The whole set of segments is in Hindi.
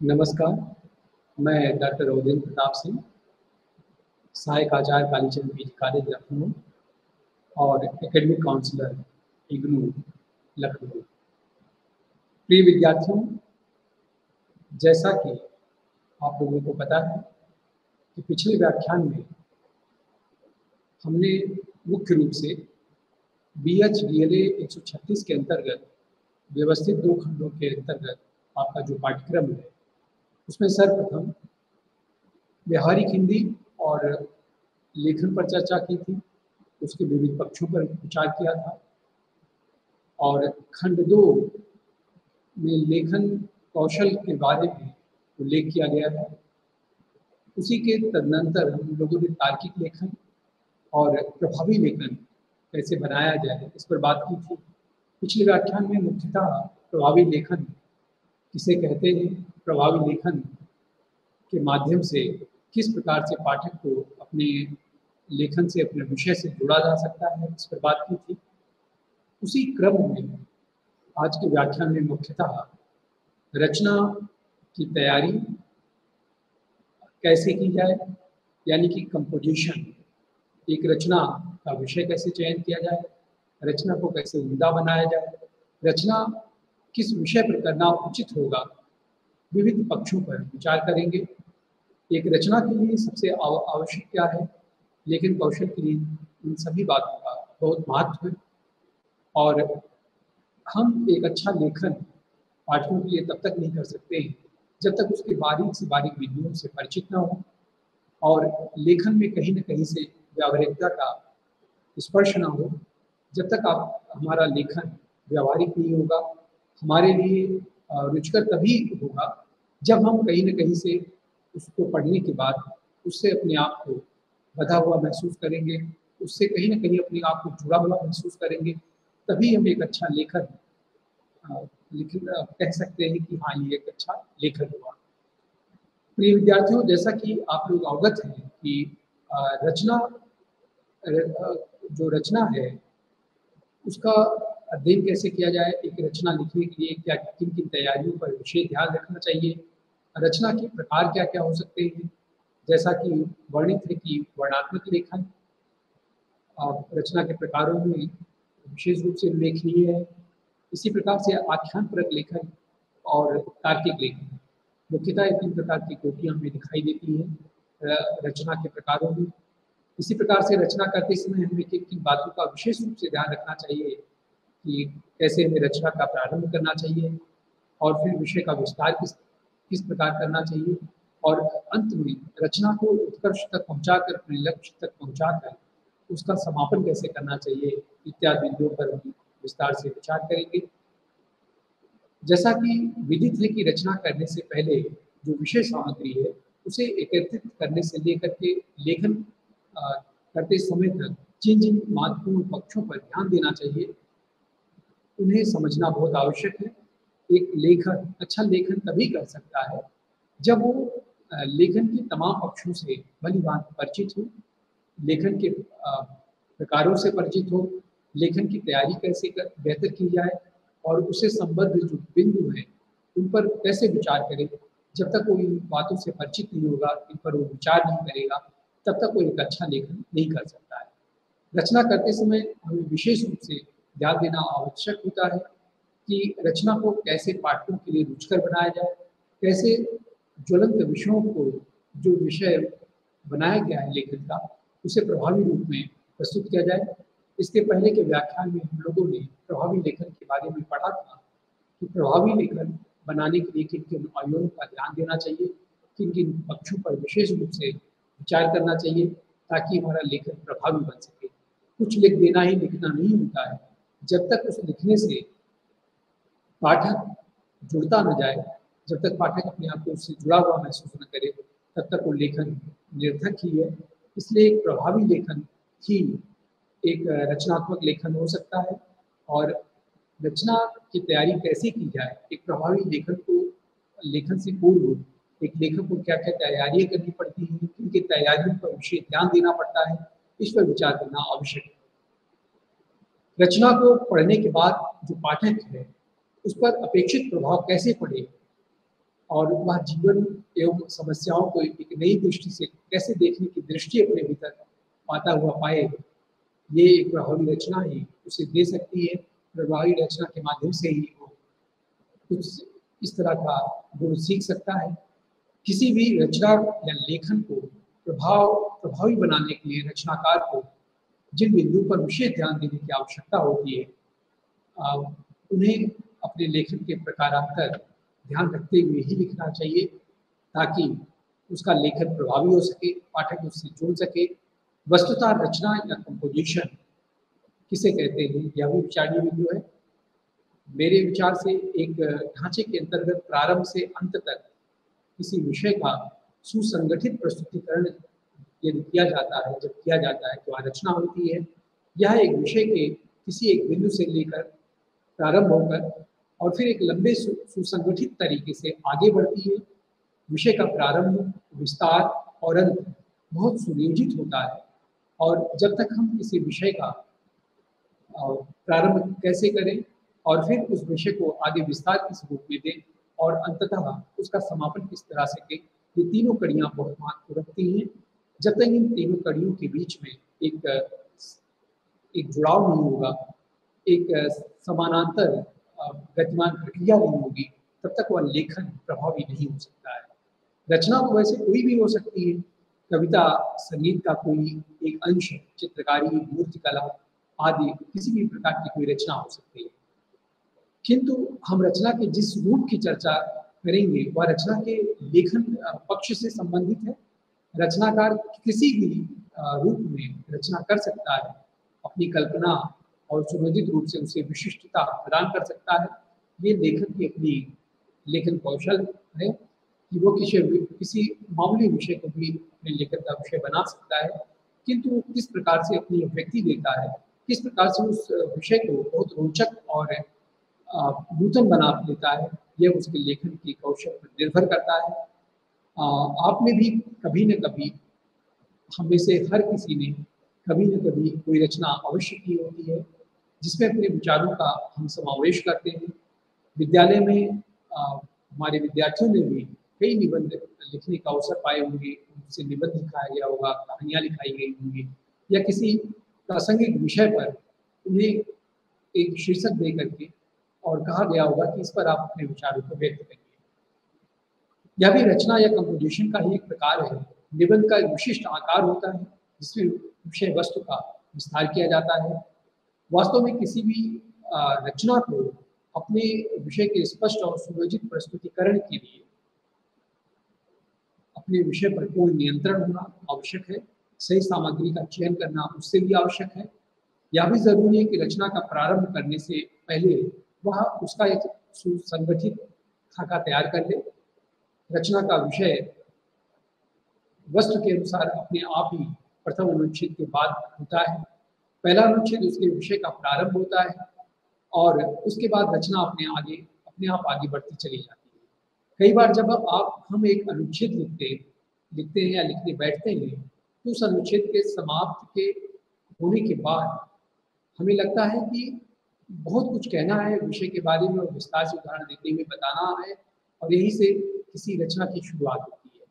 नमस्कार, मैं डॉक्टर उदयन प्रताप सिंह, सहायक आचार्य कालीचंद पीजी कॉलेज लखनऊ और एकेडमिक काउंसलर इग्नू लखनऊ। प्रिय विद्यार्थियों, जैसा कि आप लोगों को पता है कि पिछले व्याख्यान में हमने मुख्य रूप से BH DLA 136 के अंतर्गत व्यवस्थित 2 खंडों के अंतर्गत आपका जो पाठ्यक्रम है उसमें सर्वप्रथम व्यावहारिक हिंदी और लेखन पर चर्चा की थी, उसके विविध पक्षों पर विचार किया था और खंड 2 में लेखन कौशल के बारे में उल्लेख किया गया था। उसी के तदनंतर हम लोगों ने तार्किक लेखन और प्रभावी लेखन कैसे बनाया जाए इस पर बात की थी। पिछले व्याख्यान में मुख्यतः प्रभावी लेखन किसे कहते हैं, प्रभावी लेखन के माध्यम से किस प्रकार से पाठक को अपने लेखन से, अपने विषय से जोड़ा जा सकता है, इस पर बात की थी। उसी क्रम में आज के व्याख्यान में मुख्यतः रचना की तैयारी कैसे की जाए, यानी कि कंपोजिशन, एक रचना का विषय कैसे चयन किया जाए, रचना को कैसे उम्दा बनाया जाए, रचना किस विषय पर करना उचित होगा, विविध पक्षों पर विचार करेंगे। एक रचना के लिए सबसे आवश्यक क्या है, लेखन कौशल के लिए इन सभी बातों का बहुत महत्व है और हम एक अच्छा लेखन पाठकों के लिए तब तक नहीं कर सकते हैं जब तक उसके बारीक से बारीक बिंदुओं से परिचित न हो और लेखन में कहीं न कहीं से व्यावहारिकता का स्पर्श न हो। जब तक हमारा लेखन व्यावहारिक नहीं होगा, हमारे लिए रुचिकर तभी होगा जब हम कहीं न कहीं से उसको पढ़ने के बाद उससे अपने आप को बधा हुआ महसूस करेंगे, उससे कहीं न कहीं अपने आप को जुड़ा हुआ महसूस करेंगे, तभी हम एक अच्छा लेखन कह सकते हैं कि हाँ, ये एक अच्छा लेखन हुआ। प्रिय विद्यार्थियों, जैसा कि आप लोग अवगत हैं कि रचना जो रचना है उसका अध्ययन कैसे किया जाए, एक रचना लिखने के लिए क्या किन-किन तैयारियों पर विशेष ध्यान रखना चाहिए, रचना के प्रकार क्या-क्या हो सकते हैं, जैसा कि वर्णित है कि वर्णात्मक लेखन रचना के प्रकारों में विशेष रूप से उल्लेखनीय है। इसी प्रकार से आख्यानपरक लेखन और तार्किक लेखन, मुख्यतः 3 प्रकार की कोटियाँ हमें दिखाई देती हैं रचना के प्रकारों में। इसी प्रकार से रचना करते समय हमें किन-किन बातों का विशेष रूप से ध्यान रखना चाहिए कि कैसे हमें रचना का प्रारंभ करना चाहिए और फिर विषय का विस्तार किस प्रकार करना चाहिए और अंत में रचना को उत्कर्ष तक पहुँचाकर, अपने लक्ष्य तक पहुँचाकर उसका समापन कैसे करना चाहिए, इत्यादि बिंदुओं पर हम विस्तार से विचार करेंगे। जैसा कि विदित है कि रचना करने से पहले जो विषय सामग्री है उसे एकत्रित करने से लेकर के लेखन करते समय तक जिन-जिन महत्वपूर्ण पक्षों पर ध्यान देना चाहिए, उन्हें समझना बहुत आवश्यक है। एक लेखक अच्छा लेखन तभी कर सकता है जब वो लेखन के तमाम पक्षों से भली-भांति परिचित हो, लेखन के प्रकारों से परिचित हो, लेखन की तैयारी कैसे बेहतर की जाए और उससे संबद्ध जो बिंदु हैं उन पर कैसे विचार करें। जब तक वो इन बातों से परिचित नहीं होगा, इन पर वो विचार नहीं करेगा, तब तक वो एक अच्छा लेखन नहीं कर सकता है। रचना करते समय हमें विशेष रूप से ध्यान देना आवश्यक होता है कि रचना को कैसे पाठकों के लिए रुचिकर बनाया जाए, कैसे ज्वलंत विषयों को, जो विषय बनाया गया है लेखन का, उसे प्रभावी रूप में प्रस्तुत किया जाए। इसके पहले के व्याख्यान में हम लोगों ने प्रभावी लेखन के बारे में पढ़ा था कि प्रभावी लेखन बनाने के लिए किन-किन आयामों का ध्यान देना चाहिए, किन-किन पक्षों पर विशेष रूप से विचार करना चाहिए ताकि हमारा लेखन प्रभावी बन सके। कुछ लिख देना ही लिखना नहीं होता है, जब तक उस लिखने से पाठक जुड़ता न जाए, जब तक पाठक अपने आप को उससे जुड़ा हुआ महसूस न करे, तब तक वो लेखन निरर्थक ही है। इसलिए एक प्रभावी लेखन ही एक रचनात्मक लेखन हो सकता है और रचना की तैयारी कैसे की जाए, एक प्रभावी लेखन से पूर्व एक लेखक को क्या-क्या तैयारियाँ करनी पड़ती हैं, किन तैयारियों पर विशेष ध्यान देना पड़ता है, इस पर विचार करना आवश्यक है। रचना को पढ़ने के बाद जो पाठक है, उस पर अपेक्षित प्रभाव कैसे पड़े और वह जीवन एवं समस्याओं को एक नई दृष्टि से कैसे देखने की दृष्टि अपने भीतर पाता हुआ पाए, ये एक प्रभावी रचना ही उसे दे सकती है। प्रभावी रचना के माध्यम से ही वो कुछ इस तरह का गुण सीख सकता है। किसी भी रचना या लेखन को प्रभावी बनाने के लिए रचनाकार को जिन बिंदुओं पर विशेष ध्यान देने की आवश्यकता होती है, उन्हें अपने लेखन के प्रकारांतर ध्यान रखते हुए ही लिखना चाहिए, ताकि उसका लेखन प्रभावी हो सके, पाठक उससे जुड़ सके। वस्तुतः रचना या कंपोजिशन किसे कहते हैं, यह भी विचारणीय बिंदु है। मेरे विचार से एक ढांचे के अंतर्गत प्रारंभ से अंत तक किसी विषय का सुसंगठित प्रस्तुतिकरण यदि किया जाता है, जब किया जाता है तो रचना होती है। यह एक विषय के किसी एक बिंदु से लेकर प्रारंभ होकर और फिर एक लंबे सुसंगठित तरीके से आगे बढ़ती है। विषय का प्रारंभ, विस्तार और अंत बहुत सुनियोजित होता है। और जब तक हम किसी विषय का प्रारंभ कैसे करें और फिर उस विषय को आगे विस्तार किस रूप में दें और अंततः उसका समापन किस तरह से करें, ये तीनों कड़ियाँ बहुत महत्व रखती हैं। जब तक इन तीनों कड़ियों के बीच में एक जुड़ाव नहीं होगा, एक समानांतर गतिमान प्रक्रिया नहीं होगी, तब तक वह लेखन प्रभावी नहीं हो सकता है। रचना तो वैसे कोई भी हो सकती है, कविता, संगीत का कोई एक अंश, चित्रकारी, मूर्तिकला आदि किसी भी प्रकार की कोई रचना हो सकती है। किंतु हम रचना के जिस रूप की चर्चा करेंगे वह रचना के लेखन पक्ष से संबंधित है। रचनाकार किसी भी रूप में रचना कर सकता है, अपनी कल्पना और सुनियोजित रूप से उसे विशिष्टता प्रदान कर सकता है। ये लेखक की अपनी लेखन कौशल है कि वो किसी मामूली विषय को भी अपने लेखन का विषय बना सकता है, किंतु किस प्रकार से अपनी अभिव्यक्ति देता है, किस प्रकार से उस विषय को बहुत रोचक और नूतन बना देता है, यह उसके लेखन की कौशल पर निर्भर करता है। आप में भी कभी न कभी, हम में से हर किसी ने कभी न कभी कोई रचना अवश्य की होती है, जिसमें अपने विचारों का हम समावेश करते हैं। विद्यालय में हमारे विद्यार्थियों ने भी कई निबंध लिखने का अवसर पाए होंगे, उनसे निबंध लिखाया गया होगा, कहानियाँ लिखाई गई होंगी, या किसी प्रासंगिक विषय पर उन्हें एक शीर्षक दे करके और कहा गया होगा कि इस पर आप अपने विचारों को व्यक्त करिए। यह भी रचना या कंपोजिशन का ही एक प्रकार है। निबंध का एक विशिष्ट आकार होता है जिसमें विषय वस्तु का विस्तार किया जाता है। वास्तव में किसी भी रचना को अपने विषय के स्पष्ट और सुयोजित प्रस्तुतिकरण के लिए अपने विषय पर पूर्ण नियंत्रण होना आवश्यक है। सही सामग्री का चयन करना उससे भी आवश्यक है। यह भी जरूरी है कि रचना का प्रारंभ करने से पहले वह उसका एक सुसंगठित खाका तैयार कर ले। रचना का विषय वस्तु के अनुसार अपने आप ही प्रथम अनुच्छेद के बाद होता है। पहला अनुच्छेद उसके विषय का प्रारंभ होता है और उसके बाद रचना अपने आप आगे बढ़ती चली जाती है। कई बार जब हम एक अनुच्छेद लिखते हैं या लिखने बैठते हैं, तो उस अनुच्छेद के समाप्त के होने के बाद हमें लगता है कि बहुत कुछ कहना है विषय के बारे में और विस्तार से उदाहरण देते हुए बताना है, और यहीं से किसी रचना की शुरुआत होती है।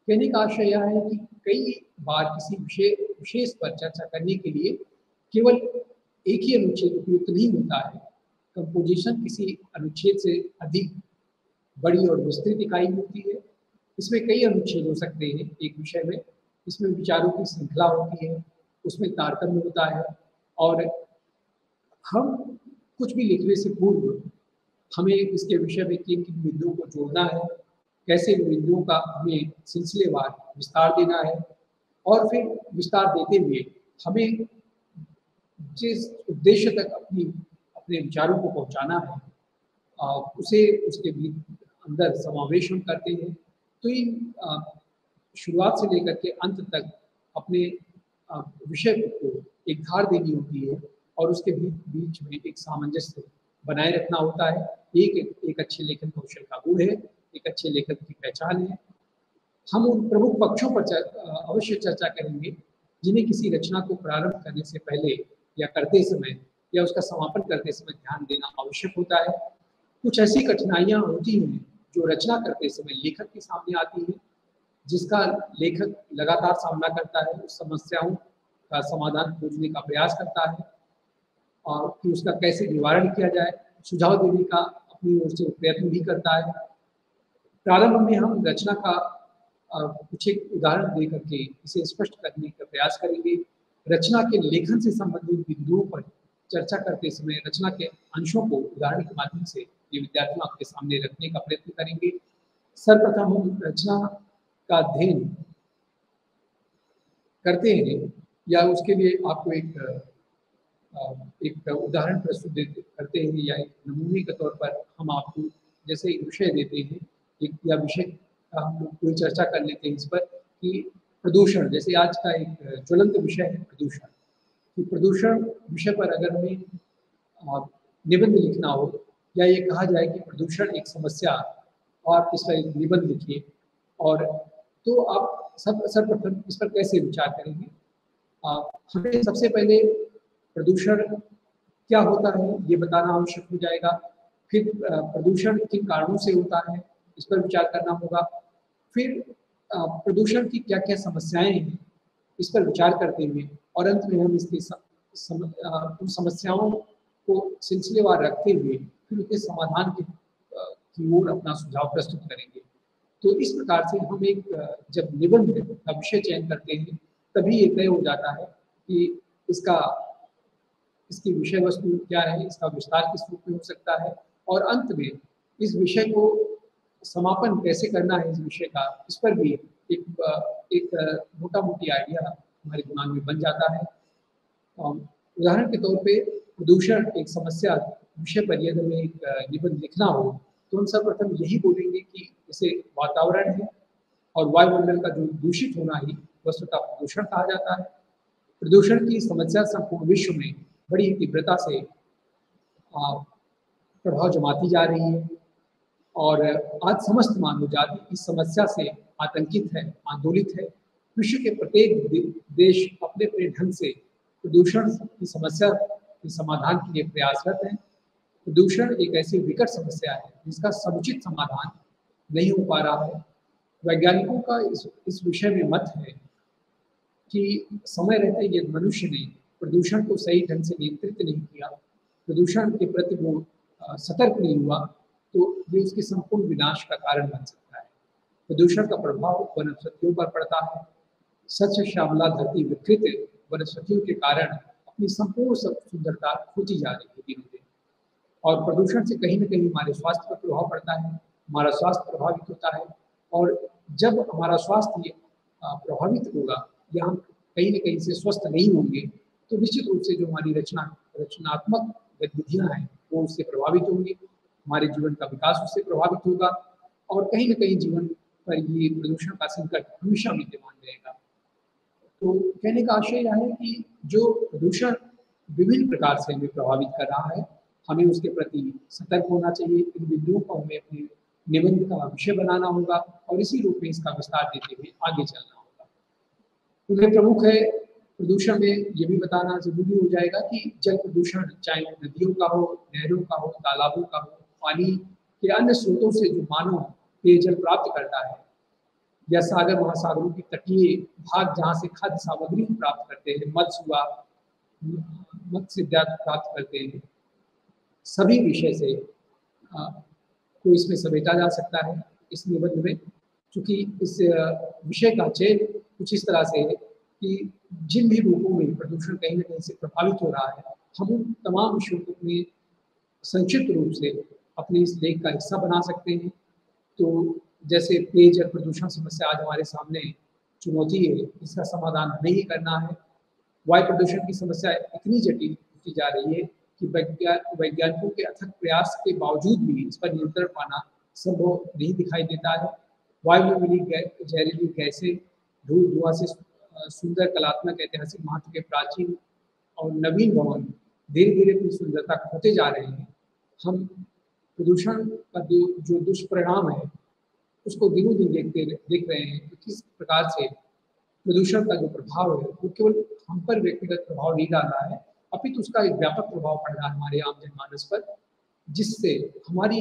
कहने का आशय यह है कि कई बार किसी विशेष पर चर्चा करने के लिए केवल एक ही अनुच्छेद उपयुक्त नहीं होता है। कंपोजिशन किसी अनुच्छेद से अधिक बड़ी और विस्तृत इकाई होती है। इसमें कई अनुच्छेद हो सकते हैं एक विषय में। इसमें विचारों की श्रृंखला होती है, उसमें तारतम्य होता है, और हम कुछ भी लिखने से पूर्व हमें इसके विषय में किन किन बिंदुओं को जोड़ना है, कैसे इन बिंदुओं का हमें सिलसिलेवार विस्तार देना है, और फिर विस्तार देते हुए हमें जिस उद्देश्य तक अपने विचारों को पहुंचाना है उसे उसके अंदर समावेश हम करते हैं। तो इन शुरुआत से लेकर के अंत तक अपने विषय को एक धार देनी होती है और उसके बीच में एक सामंजस्य बनाए रखना होता है। एक अच्छे लेखन कौशल का गुण है, एक अच्छे लेखक की पहचान है। हम उन प्रमुख पक्षों पर अवश्य चर्चा करेंगे जिन्हें किसी रचना को प्रारंभ करने से पहले या करते समय या उसका समापन करते समय ध्यान देना आवश्यक होता है। कुछ ऐसी कठिनाइयाँ होती हैं जो रचना करते समय लेखक के सामने आती है, जिसका लेखक लगातार सामना करता है, उस समस्याओं का समाधान खोजने का प्रयास करता है और कि उसका कैसे निवारण किया जाए, सुझाव देने का अपनी ओर से प्रयत्न भी करता है। प्रारंभ में हम रचना का कुछ एक उदाहरण दे करके इसे स्पष्ट करने का प्रयास करेंगे। रचना के लेखन से संबंधित बिंदुओं पर चर्चा करते समय रचना के अंशों को उदाहरण के माध्यम से ये विद्यार्थियों आपके सामने रखने का प्रयत्न करेंगे। सर्वप्रथम हम रचना का अध्ययन करते हैं या उसके लिए आपको एक उदाहरण प्रस्तुत करते हैं या एक नमूने के तौर पर हम आपको जैसे एक विषय देते हैं, एक या विषय का हम लोग कोई चर्चा कर लेते हैं इस पर कि प्रदूषण, जैसे आज का एक ज्वलंत विषय है प्रदूषण, कि प्रदूषण विषय पर अगर हमें निबंध लिखना हो या ये कहा जाए कि प्रदूषण एक समस्या और इस पर एक निबंध लिखिए, और तो आप सर्वप्रथम इस पर कैसे विचार करेंगे। हमें सबसे पहले प्रदूषण क्या होता है ये बताना आवश्यक हो जाएगा। फिर प्रदूषण किन कारणों से होता है इस पर विचार करना होगा। फिर प्रदूषण की क्या क्या समस्याएं हैं इस पर विचार करते हुए और अंत में हम इसके उन समस्याओं को सिलसिलेवार रखते हुए फिर उसके समाधान की ओर अपना सुझाव प्रस्तुत करेंगे। तो इस प्रकार से हम एक जब निबंध का विषय चयन करते हैं तभी ये तय हो जाता है कि इसकी विषय वस्तु क्या है, इसका विस्तार किस रूप में हो सकता है, और अंत में इस विषय को समापन कैसे करना है इस विषय का, इस पर भी एक मोटा मोटी आइडिया हमारे दिमाग में बन जाता है। उदाहरण के तौर पे प्रदूषण एक समस्या विषय पर यदि हमें एक निबंध लिखना हो तो हम सर्वप्रथम यही बोलेंगे कि इसे वातावरण है और वायुमंडल का जो दूषित होना ही वस्तुतः प्रदूषण कहा जाता है। प्रदूषण की समस्या संपूर्ण विश्व में बड़ी तीव्रता से प्रभाव जमाती जा रही है और आज समस्त मानव जाति इस समस्या से आतंकित है, आंदोलित है। विश्व के प्रत्येक देश अपने अपने ढंग से प्रदूषण की समस्या के समाधान के लिए प्रयासरत है। प्रदूषण एक ऐसी विकट समस्या है जिसका समुचित समाधान नहीं हो पा रहा है। वैज्ञानिकों का इस विषय में मत है कि समय रहते यदि मनुष्य ने प्रदूषण को सही ढंग से नियंत्रित नहीं किया, प्रदूषण के प्रति वो सतर्क नहीं हुआ, तो ये उसके संपूर्ण विनाश का कारण बन सकता है। प्रदूषण का प्रभाव वनस्पतियों पर पड़ता है। सच श्यामला धरती विकृत वनस्पतियों के कारण अपनी संपूर्ण सुंदरता खोती जा रही है दिनों दिन, और प्रदूषण से कहीं न कहीं हमारे स्वास्थ्य पर प्रभाव पड़ता है, हमारा स्वास्थ्य प्रभावित होता है। और जब हमारा स्वास्थ्य प्रभावित होगा या हम कहीं न कहीं से स्वस्थ नहीं होंगे तो निश्चित रूप से जो हमारी रचनात्मक गतिविधियाँ हैं वो उससे प्रभावित होंगी, हमारे जीवन का विकास उससे प्रभावित होगा और कहीं न कहीं जीवन पर ये प्रदूषण का संकट हमेशा विद्यमान रहेगा। तो कहने का आशय यह है कि जो प्रदूषण विभिन्न प्रकार से हमें प्रभावित कर रहा है, हमें उसके प्रति सतर्क होना चाहिए। इन बिंदुओं को हमें अपने निबंध का विषय बनाना होगा और इसी रूप में इसका विस्तार देते हुए आगे चलना होगा। उन्हें प्रमुख है प्रदूषण में ये भी बताना जरूरी हो जाएगा कि जल प्रदूषण चाहे नदियों का हो, नहरों का हो, तालाबों का हो, पानी के अन्य स्रोतों से जो मानव पेयजल प्राप्त करता है या सागर महासागरों की तटीय भाग जहाँ से खाद्य सामग्री प्राप्त करते हैं, मत्स्य प्राप्त करते हैं, सभी विषय से को इसमें समेटा जा सकता है इस निबंध में। चूँकि इस विषय का चयन कुछ इस तरह से है कि जिन भी रूपों में प्रदूषण कहीं न कहीं से प्रभावित हो रहा है, हम उन तमाम विषयों को अपने संक्षिप्त रूप से अपने इस लेख का हिस्सा बना सकते हैं। तो जैसे पेयजल प्रदूषण समस्या आज हमारे सामने चुनौती है, इसका समाधान हमें ही करना है। वायु प्रदूषण की समस्या इतनी जटिल होती जा रही है कि वैज्ञानिकों के अथक प्रयास के बावजूद भी इस पर नियंत्रण पाना संभव नहीं दिखाई देता है। वायु में मिली जहरीली गैसें, धुआं से सुंदर कलात्मक ऐतिहासिक महत्व के प्राचीन और नवीन भवन धीरे धीरे अपनी सुंदरता खोते जा रहे हैं। हम प्रदूषण का जो दुष्परिणाम है उसको दिनों दिन देख रहे हैं कि किस प्रकार से प्रदूषण का जो प्रभाव है वो केवल हम पर व्यक्तिगत प्रभाव नहीं डाल रहा है, अपितु उसका एक व्यापक प्रभाव पड़ रहा है हमारे आम जनमानस पर, जिससे हमारी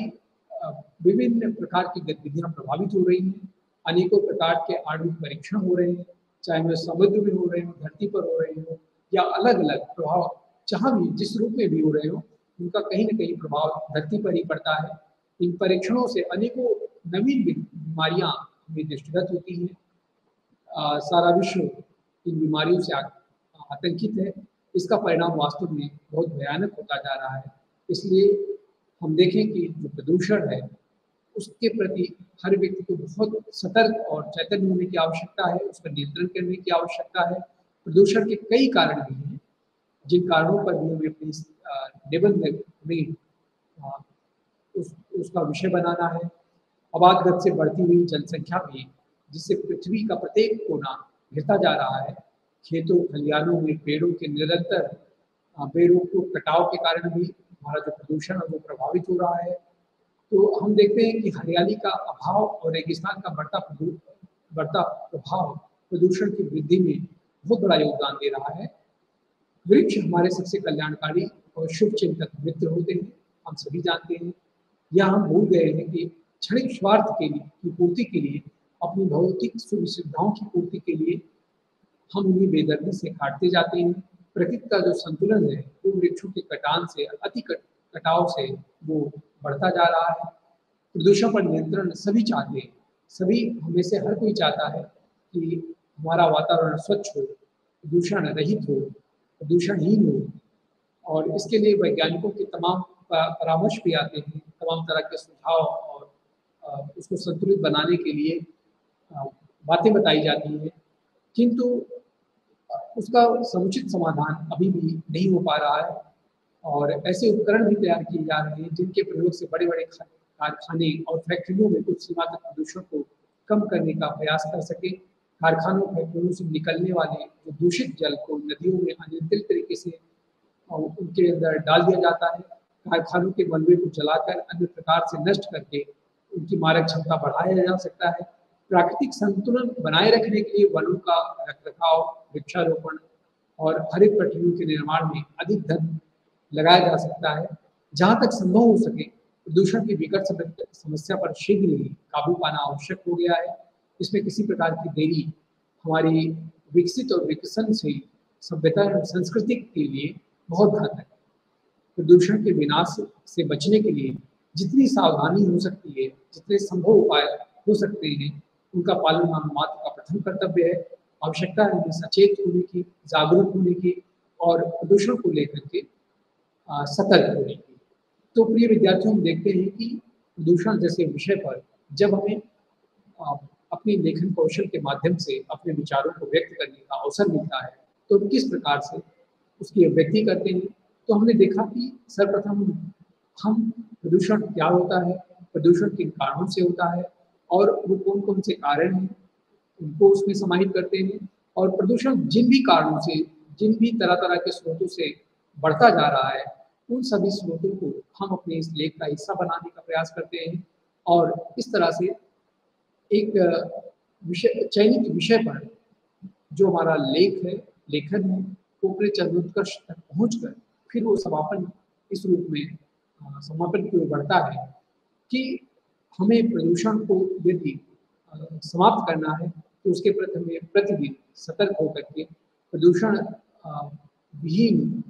विभिन्न प्रकार की गतिविधियां प्रभावित हो रही हैं, अनेकों प्रकार के आणविक परीक्षण हो रहे हैं, चाहे वह समुद्र में हो रहे हो, धरती पर हो रहे हो या अलग-अलग प्रभाव जहाँ भी जिस रूप में भी हो रहे हो, उनका कहीं न कहीं प्रभाव धरती पर ही पड़ता है। इन परीक्षणों से अनेकों नवीन बीमारियाँ हमें दृष्टिगत होती हैं। सारा विश्व इन बीमारियों से आतंकित है। इसका परिणाम वास्तव में बहुत भयानक होता जा रहा है। इसलिए हम देखें कि जो प्रदूषण है, उसके प्रति हर व्यक्ति को बहुत सतर्क और चैतन्य होने की आवश्यकता है, उस पर नियंत्रण करने की आवश्यकता है। प्रदूषण के कई कारण भी हैं, जिन कारणों पर भी हमें अपनी निबंध में अ, उसका विषय बनाना है। आबाद गति से बढ़ती हुई जनसंख्या भी, जिससे पृथ्वी का प्रत्येक कोना घिरता जा रहा है। खेतों खलिहानों में पेड़ों के निरंतर बेरोक कटाव के कारण भी हमारा जो प्रदूषण है वो प्रभावित हो रहा है। तो हम देखते हैं कि हरियाली का अभाव और रेगिस्तान का बढ़ता प्रभाव प्रदूषण की वृद्धि में बहुत बड़ा योगदान दे रहा है। वृक्ष हमारे सबसे कल्याणकारी और शुभ चिंतक मित्र होते हैं, हम सभी जानते हैं। यह हम भूल गए हैं कि क्षणिक स्वार्थ के लिए की पूर्ति के लिए, अपनी भौतिक सुख सुविधाओं की पूर्ति के लिए हम उन्हें बेदर्दी से काटते जाते हैं। प्रकृति का जो संतुलन है वो वृक्षों के कटान से कटाव से वो बढ़ता जा रहा है। प्रदूषण पर नियंत्रण सभी चाहते हैं, सभी हमें से हर कोई चाहता है कि हमारा वातावरण स्वच्छ हो, प्रदूषण रहित हो, प्रदूषणहीन हो। और इसके लिए वैज्ञानिकों के तमाम परामर्श भी आते हैं, तमाम तरह के सुझाव और उसको संतुलित बनाने के लिए बातें बताई जाती हैं, किंतु उसका समुचित समाधान अभी भी नहीं हो पा रहा है। और ऐसे उपकरण भी तैयार किए जा रहे हैं जिनके प्रयोग से बड़े-बड़े कारखाने और फैक्ट्रियों में कुछ सीमा तक प्रदूषण को कम करने का प्रयास कर सकें। कारखानों फैक्ट्रियों से निकलने वाले जो दूषित जल को नदियों में अनियंत्रित तरीके से उनके अंदर डाल दिया जाता है। कारखानों के मलबे को जलाकर अन्य प्रकार से नष्ट करके उनकी मारक क्षमता बढ़ाया जा सकता है। प्राकृतिक संतुलन बनाए रखने के लिए वनों का रखरखाव, वृक्षारोपण और हरित पट्टियों के निर्माण में अधिक धन लगाया जा सकता है। जहाँ तक संभव हो सके प्रदूषण की विकट समस्या पर शीघ्र ही काबू पाना आवश्यक हो गया है। इसमें किसी प्रकार की देरी हमारी विकसित और विकसनशील सभ्यता और संस्कृति के लिए बहुत घातक है। प्रदूषण के विनाश से बचने के लिए जितनी सावधानी हो सकती है, जितने संभव उपाय हो सकते हैं, उनका पालन मानव मात्र का प्रथम कर्तव्य है। आवश्यकता है हमें सचेत होने की, जागरूक होने की और प्रदूषण को लेकर के सतर्क होने की। तो प्रिय विद्यार्थियों, हम देखते हैं कि प्रदूषण जैसे विषय पर जब हमें अपनी लेखन कौशल के माध्यम से अपने विचारों को व्यक्त करने का अवसर मिलता है, तो किस प्रकार से उसकी अभिव्यक्ति करते हैं। तो हमने देखा कि सर्वप्रथम हम प्रदूषण क्या होता है, प्रदूषण किन कारणों से होता है और वो कौन-कौन से कारण हैं, उनको उसमें समाहित करते हैं। और प्रदूषण जिन भी कारणों से, जिन भी तरह-तरह के स्रोतों से बढ़ता जा रहा है, उन सभी स्रोतों को हम अपने इस लेख का हिस्सा बनाने का प्रयास करते हैं और इस तरह से एक विषय चयनित विषय पर जो हमारा लेख है, लेखन है, वो अपने चरमोत्कर्ष तक पहुँचकर फिर वो समापन इस रूप में समापन की ओर बढ़ता है कि हमें प्रदूषण को यदि समाप्त करना है तो उसके प्रति हमें प्रतिदिन सतर्क होकर के प्रदूषण विहीन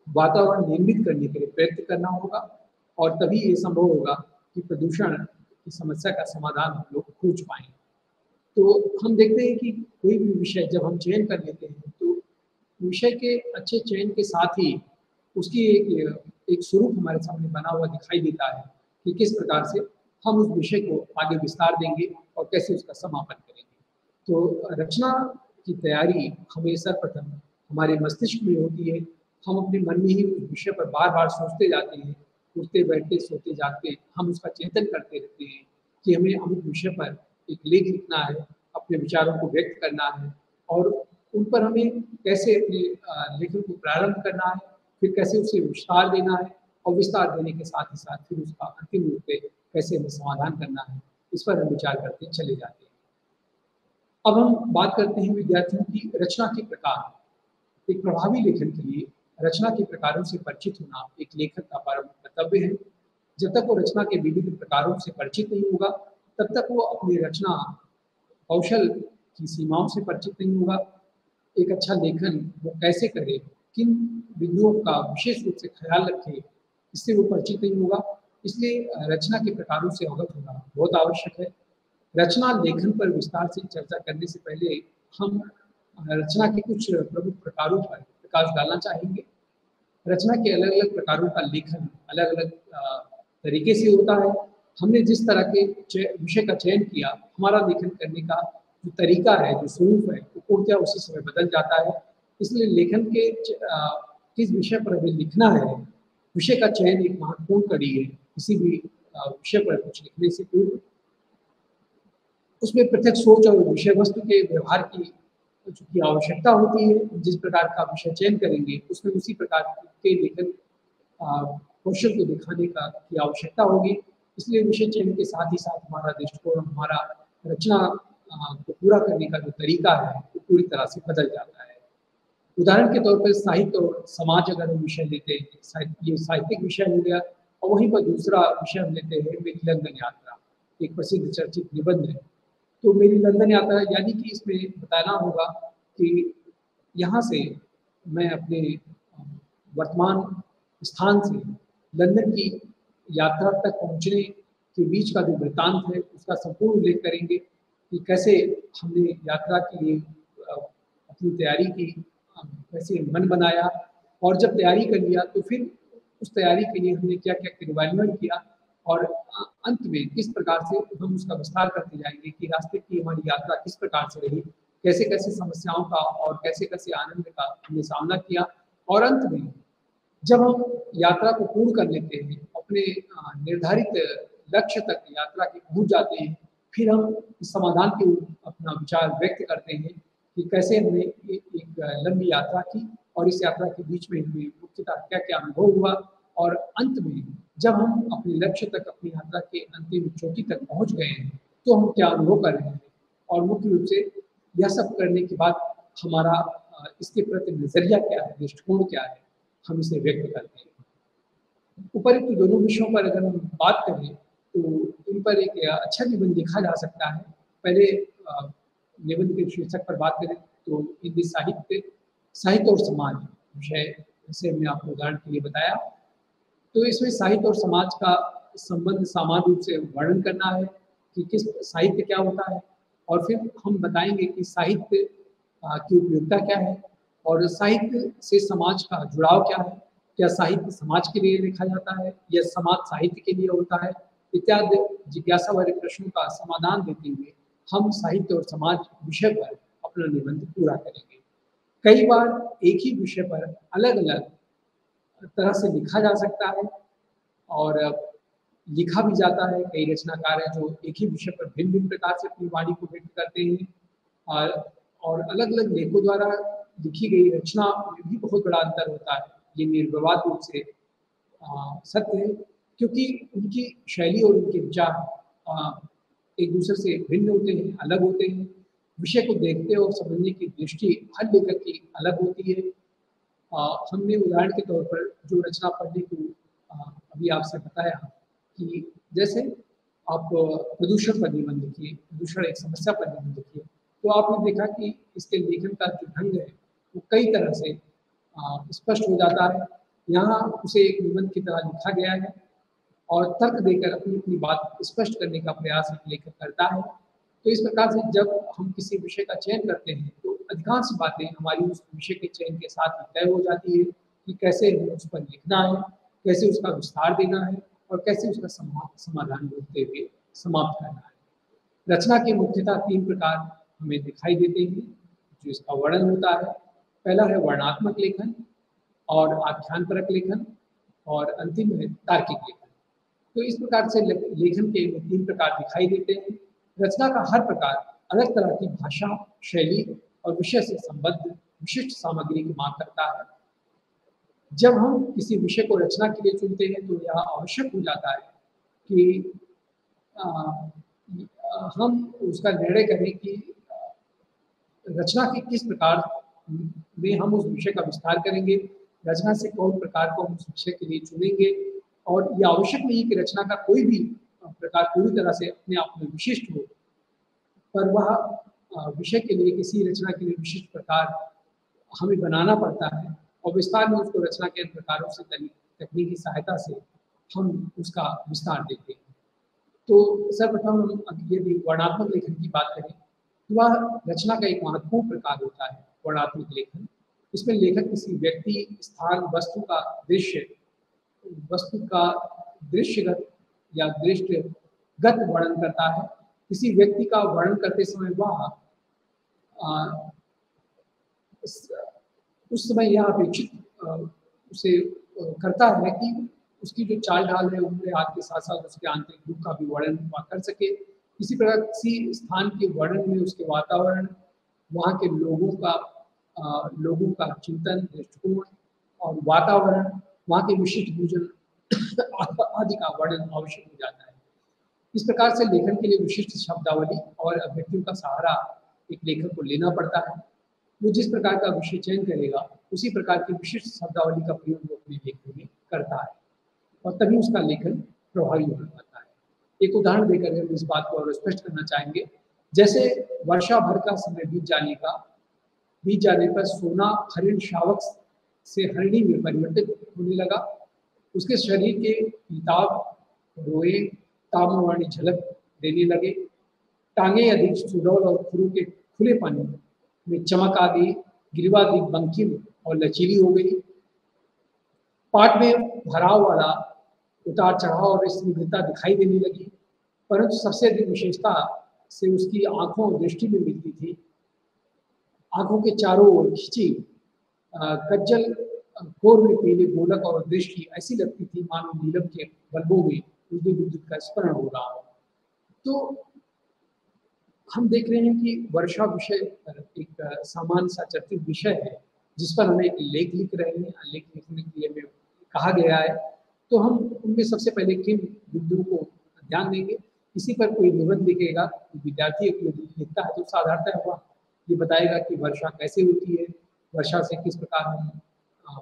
वातावरण निर्मित करने के लिए प्रयत्न करना होगा और तभी ये संभव होगा कि प्रदूषण की समस्या का समाधान हम लोग खोज पाएँ। तो हम देखते हैं कि कोई भी विषय जब हम चयन कर लेते हैं तो विषय के अच्छे चयन के साथ ही उसकी एक स्वरूप हमारे सामने बना हुआ दिखाई देता है कि किस प्रकार से हम उस विषय को आगे विस्तार देंगे और कैसे उसका समापन करेंगे। तो रचना की तैयारी हमें सर्वप्रथम हमारे मस्तिष्क में होती है। हम अपने मन में ही उस विषय पर बार-बार सोचते जाते हैं, उठते बैठते सोते जागते हम उसका चिंतन करते रहते हैं कि हमें अमुक विषय पर एक लेख लिखना है, अपने विचारों को व्यक्त करना है और उन पर हमें कैसे अपने लेखन को प्रारंभ करना है, फिर कैसे उसे विस्तार देना है और विस्तार देने के साथ ही साथ फिर उसका अंतिम रूप से कैसे हमें समाधान करना है, इस पर हम विचार करते चले जाते हैं। अब हम बात करते हैं विद्यार्थियों की रचना के प्रकार। एक प्रभावी लेखन के लिए रचना के प्रकारों से परिचित होना एक लेखक का परम कर्तव्य है। जब तक वो रचना के विविध प्रकारों से परिचित नहीं होगा, तब तक वो अपनी रचना कौशल की सीमाओं से परिचित नहीं होगा। एक अच्छा लेखन वो कैसे करे, किन बिंदुओं का विशेष रूप से ख्याल रखे, इससे वो परिचित नहीं होगा। इसलिए रचना के प्रकारों से अवगत होना बहुत आवश्यक है। रचना लेखन पर विस्तार से चर्चा करने से पहले हम रचना के कुछ प्रमुख प्रकारों पर प्रकाश डालना चाहेंगे। रचना के अलग-अलग प्रकारों का लेखन अलग-अलग तरीके से होता है। हमने जिस तरह के विषय का चयन किया, हमारा लेखन करने का जो तरीका है, जो स्वरूप है, वो पूर्णतः उसी समय बदल जाता है। इसलिए लेखन के किस विषय पर हमें लिखना है, विषय का चयन एक महत्वपूर्ण कड़ी है। किसी भी विषय पर कुछ लिखने से पूर्व उसमें प्रत्यक्ष सोच और विषय वस्तु के व्यवहार की चूँकि आवश्यकता होती है, जिस प्रकार का विषय चयन करेंगे, उसमें उसी प्रकार के लेखन कौशल को दिखाने की आवश्यकता होगी। इसलिए विषय चयन के साथ ही साथ हमारा दृष्टिकोण, हमारा रचना को पूरा करने का जो तरीका है, वो पूरी तरह से बदल जाता है। उदाहरण के तौर पर साहित्य और समाज अगर हम विषय लेते हैं, ये साहित्यिक विषय हो गया और वहीं पर दूसरा विषय हम लेते हैं मेरी लंदन यात्रा, एक प्रसिद्ध चर्चित निबंध है। तो मेरी लंदन यात्रा यानी कि इसमें बताना होगा कि यहाँ से मैं अपने वर्तमान स्थान से लंदन की यात्रा तक पहुँचने के बीच का जो वृत्तांत है, उसका संपूर्ण उल्लेख करेंगे कि कैसे हमने यात्रा के लिए अपनी तैयारी की, कैसे मन बनाया और जब तैयारी कर लिया तो फिर उस तैयारी के लिए हमने क्या-क्या क्रियान्वयन किया और अंत में किस प्रकार से हम उसका विस्तार करते जाएँगे कि रास्ते की हमारी यात्रा किस प्रकार से रही, कैसे-कैसे समस्याओं का और कैसे-कैसे आनंद का हमने सामना किया और अंत में जब हम यात्रा को पूर्ण कर लेते हैं, अपने निर्धारित लक्ष्य तक यात्रा के पहुँच जाते हैं, फिर हम इस समाधान के अपना विचार व्यक्त करते हैं कि कैसे हमने एक लंबी यात्रा की और इस यात्रा के बीच में हमें मुख्यतः क्या-क्या अनुभव हुआ और अंत में जब हम अपने लक्ष्य तक, अपनी यात्रा के अंतिम चोटी तक पहुँच गए हैं, तो हम क्या अनुभव कर रहे हैं और मुख्य रूप से यह सब करने के बाद हमारा इसके प्रति नज़रिया क्या है, दृष्टिकोण क्या है, हम इसे व्यक्त करते हैं। उपरोक्त दोनों विषयों पर अगर हम बात करें, तो इन पर एक अच्छा निबंध लिखा जा सकता है। पहले निबंध के शीर्षक पर बात करें तो हिंदी साहित्य और समाज विषय जैसे हमने आपको उदाहरण के लिए बताया। तो इसमें साहित्य और समाज का संबंध सामान्य रूप से वर्णन करना है कि किस साहित्य क्या होता है और फिर हम बताएँगे कि साहित्य की उपयोगिता क्या है और साहित्य से समाज का जुड़ाव क्या है? क्या साहित्य समाज के लिए लिखा जाता है या समाज साहित्य के लिए होता है? इत्यादि जिज्ञासा वाले प्रश्नों का समाधान देते हुए हम साहित्य और समाज विषय पर अपना निबंध पूरा करेंगे। कई बार एक ही विषय पर अलग-अलग तरह से लिखा जा सकता है और लिखा भी जाता है। कई रचनाकार हैं जो एक ही विषय पर भिन्न-भिन्न प्रकार से अपनी वाणी को व्यक्त करते हैं और अलग-अलग लेखकों द्वारा लिखी गई रचना में भी बहुत बड़ा अंतर होता है। ये निर्विवाद रूप से सत्य है क्योंकि उनकी शैली और उनके विचार एक दूसरे से भिन्न होते हैं, अलग होते हैं। विषय को देखते और समझने की दृष्टि हर लेखक की अलग होती है। हमने उदाहरण के तौर पर जो रचना पढ़ने को अभी आपसे बताया कि जैसे आप प्रदूषण पर निबंध लिखिए, प्रदूषण एक समस्या पर निबंध लिखिए, तो आपने देखा कि इसके लेखन का जो ढंग है, वो कई तरह से स्पष्ट हो जाता है। यहाँ उसे एक निबंध की तरह लिखा गया है और तर्क देकर अपनी-अपनी बात स्पष्ट करने का प्रयास एक लेखक करता है। तो इस प्रकार से जब हम किसी विषय का चयन करते हैं, तो अधिकांश बातें हमारी उस विषय के चयन के साथ ही तय हो जाती है कि कैसे हमें उस पर लिखना है, कैसे उसका विस्तार देना है और कैसे उसका समाधान ढूँढते हुए समाप्त करना है। रचना के मुख्यतः 3 प्रकार हमें दिखाई देते हैं, जो इसका वर्णन होता है। पहला है वर्णनात्मक लेखन और आख्यानपरक लेखन और अंतिम है तार्किक लेखन। तो इस प्रकार से लेखन के 3 प्रकार दिखाई देते हैं। रचना का हर प्रकार अलग तरह की भाषा, शैली और विषय से संबद्ध विशिष्ट सामग्री की मांग करता है। जब हम किसी विषय को रचना के लिए चुनते हैं तो यह आवश्यक हो जाता है कि अ, हम उसका निर्णय करें कि रचना के किस प्रकार में हम उस विषय का विस्तार करेंगे, रचना से कौन प्रकार को हम उस विषय के लिए चुनेंगे और ये आवश्यक नहीं कि रचना का कोई भी प्रकार पूरी तरह से अपने आप में विशिष्ट हो, पर वह विषय के लिए, किसी रचना के लिए विशिष्ट प्रकार हमें बनाना पड़ता है और विस्तार में उसको रचना के अन्य प्रकारों से तकनीकी सहायता से हम उसका विस्तार देते हैं। तो सर्वप्रथम हम यदि वर्णनात्मक लेखन की बात करें तो वह रचना का एक महत्वपूर्ण प्रकार होता है वर्णनात्मक लेखन। इसमें लेखक किसी व्यक्ति, स्थान, वस्तु का दृश्यगत या दृष्टिगत वर्णन करता है। किसी व्यक्ति का वर्णन करते समय वह उस समय यह अपेक्षित उसे करता है कि उसकी जो चाल ढाल है, उम्र हाथ के साथ साथ उसके आंतरिक रूप का भी वर्णन वह कर सके। इसी प्रकार किसी स्थान के वर्णन में उसके वातावरण, वहाँ के लोगों का चिंतन, दृष्टिकोण और वातावरण, वहाँ के विशिष्ट भोजन आदि का वर्णन आवश्यक हो जाता है। इस प्रकार से लेखन के लिए विशिष्ट शब्दावली और अभिव्यक्तियों का सहारा एक लेखक को लेना पड़ता है। वो जिस प्रकार का विषय चयन करेगा उसी प्रकार की विशिष्ट शब्दावली का प्रयोग वो अपने लेखन में करता है और तभी उसका लेखन प्रभावी हो पाता है। एक उदाहरण देकर हम इस बात को और स्पष्ट करना चाहेंगे। जैसे वर्षा भर का समय बीत जाने पर सोना हरिण शावक से हरिणी में परिवर्तित होने लगा। उसके शरीर के पीताभ, रोए ताम्रवर्णी झलक देने लगे। टांगे अधिक सुडौल और खुरों के खुले पानी में चमक आ गई। गिरवा अधिक बंकिम और लचीली हो गई। पाठ में भराव वाला उतार चढ़ाव और स्निग्धता दिखाई देने लगी, परंतु सबसे अधिक विशेषता से उसकी आंखों और दृष्टि में मिलती थी। आंखों के चारों ओर खिंची कज्जल कोर में पीले गोलक और दृष्टि ऐसी लगती थी मानो नीलम के बल्बों में उजली विद्युत का स्मरण हो रहा हो। तो हम देख रहे हैं कि वर्षा विषय एक सामान्य सा चर्चित विषय है जिस पर हमें एक लेख लिख रहे हैं। लेख लिखने के लिए हमें कहा गया है, तो हम उनमें सबसे पहले किन बिंदुओं को ध्यान देंगे। इसी पर कोई निबंध लिखेगा, विद्यार्थी एक लिखता है तो साधारणतः वह ये बताएगा कि वर्षा कैसे होती है, वर्षा से किस प्रकार हम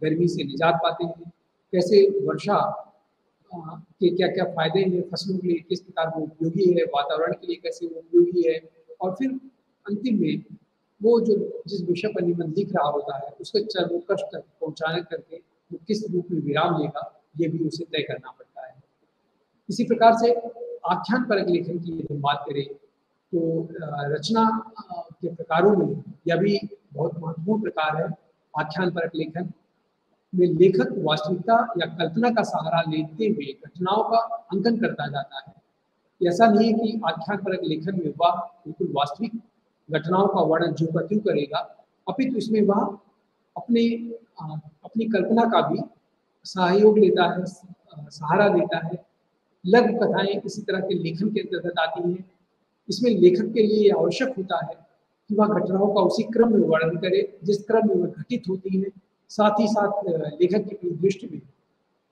गर्मी से निजात पाते हैं, कैसे वर्षा के क्या क्या फायदे हैं फसलों के लिए, किस प्रकार वो उपयोगी है, वातावरण के लिए कैसे वो उपयोगी है, और फिर अंतिम में वो जो जिस विषय पर निबंध लिख रहा होता है उसके चरमोत्कर्ष तक पहुँचाने करके वो किस रूप में विराम लेगा ये भी उसे तय करना पड़ता है। इसी प्रकार से आख्यान परक लेखन की यदि हम बात करें तो रचना के प्रकारों में यह भी बहुत महत्वपूर्ण प्रकार है। आख्यान परक लेखन में लेखक वास्तविकता या कल्पना का सहारा लेते हुए घटनाओं का अंकन करता जाता है। ऐसा नहीं है कि आख्यान परक लेखन में वह बिल्कुल वास्तविक घटनाओं का वर्णन जो का त्यों करेगा, अपितु इसमें वह अपनी कल्पना का भी सहयोग लेता है, सहारा लेता है। लघु कथाएं इसी तरह के लेखन के अंतर्गत आती हैं। इसमें लेखक के लिए आवश्यक होता है कि वह घटनाओं का उसी क्रम में वर्णन करे जिस क्रम में वह घटित होती है। साथ ही साथ लेखक की दृष्टि में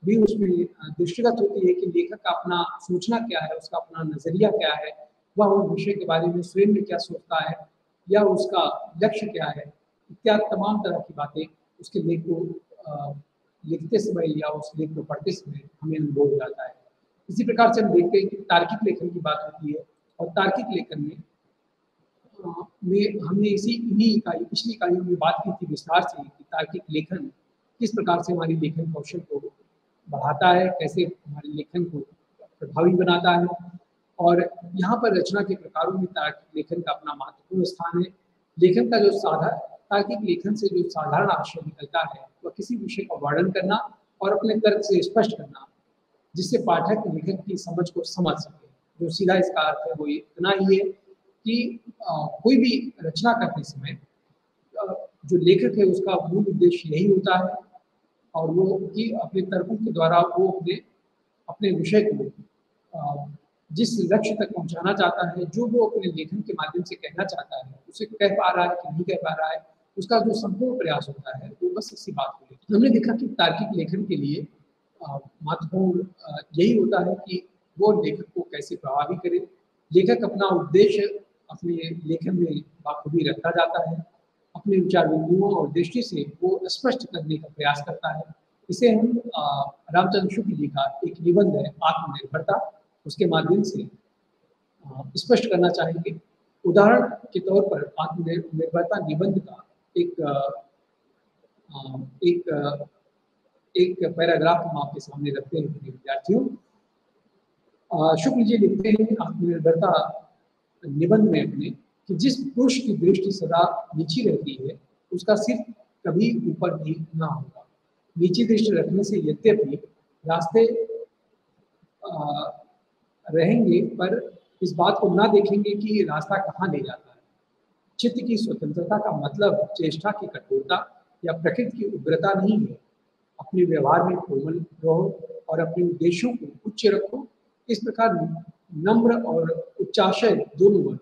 भी उसमें दृष्टिगत होती है कि लेखक का अपना सोचना क्या है, उसका अपना नजरिया क्या है, वह उस विषय के बारे में स्वयं में क्या सोचता है या उसका लक्ष्य क्या है, इत्यादि तमाम तरह की बातें उसके लेख को लिखते समय या उस लेख को पढ़ते समय हमें अनुभव हो जाता है। इसी प्रकार से हम देखते हैं कि तार्किक लेखन की बात होती है और तार्किक लेखन में हमने पिछली इकाइयों में बात की थी विस्तार से कि तार्किक लेखन किस प्रकार से हमारी लेखन कौशल को बढ़ाता है, कैसे हमारे लेखन को प्रभावी बनाता है। और यहाँ पर रचना के प्रकारों में तार्किक लेखन का अपना महत्वपूर्ण स्थान है। लेखन का जो तार्किक लेखन से जो साधारण आशय निकलता है वह किसी विषय का वर्णन करना और अपने तर्क से स्पष्ट करना, जिससे पाठक लेखक की समझ को समझ सके। जो सीधा इसका अर्थ है वो इतना ही है कि कोई भी रचना करते समय जो लेखक है उसका मूल उद्देश्य यही होता है और वो कि अपने तर्कों के द्वारा वो अपने विषय को जिस लक्ष्य तक पहुंचाना चाहता है, जो वो अपने लेखन के माध्यम से कहना चाहता है, उसे कह पा रहा है कि नहीं कह पा रहा है, उसका जो संपूर्ण प्रयास होता है वो बस इसी बात को लेकर। हमने देखा कि तार्किक लेखन के लिए महत्वपूर्ण यही होता है कि वो लेखक को कैसे प्रभावी करे। लेखक अपना उद्देश्य अपने लेखन में बाखूबी रखता जाता है, अपने विचार बिंदुओं और दृष्टि से वो स्पष्ट करने का प्रयास करता है। इसे हम रामचंद्र शुक्ल जी का एक निबंध है आत्मनिर्भरता, उसके माध्यम से स्पष्ट करना चाहेंगे। उदाहरण के तौर पर आत्मनिर्भरता निबंध का एक एक एक पैराग्राफ हम आपके सामने रखते हैं प्रिय विद्यार्थियों। शुक्ल जी लिखते हैं आत्मनिर्भरता निबंध में अपने कि जिस पुरुष की दृष्टि सदा नीची रहती है उसका सिर कभी ऊपर भी ना होगा। नीची दृष्टि रखने से यद्यपि रास्ते रहेंगे, पर इस बात को ना देखेंगे कि रास्ता कहाँ ले जाता है। चित्त की स्वतंत्रता का मतलब चेष्टा की कठोरता या प्रकृति की उग्रता नहीं है। अपने व्यवहार में कोमल रहो और अपने उद्देश्यों को उच्च रखो। इस प्रकार नम्र और उच्चाशय दोनों बनो।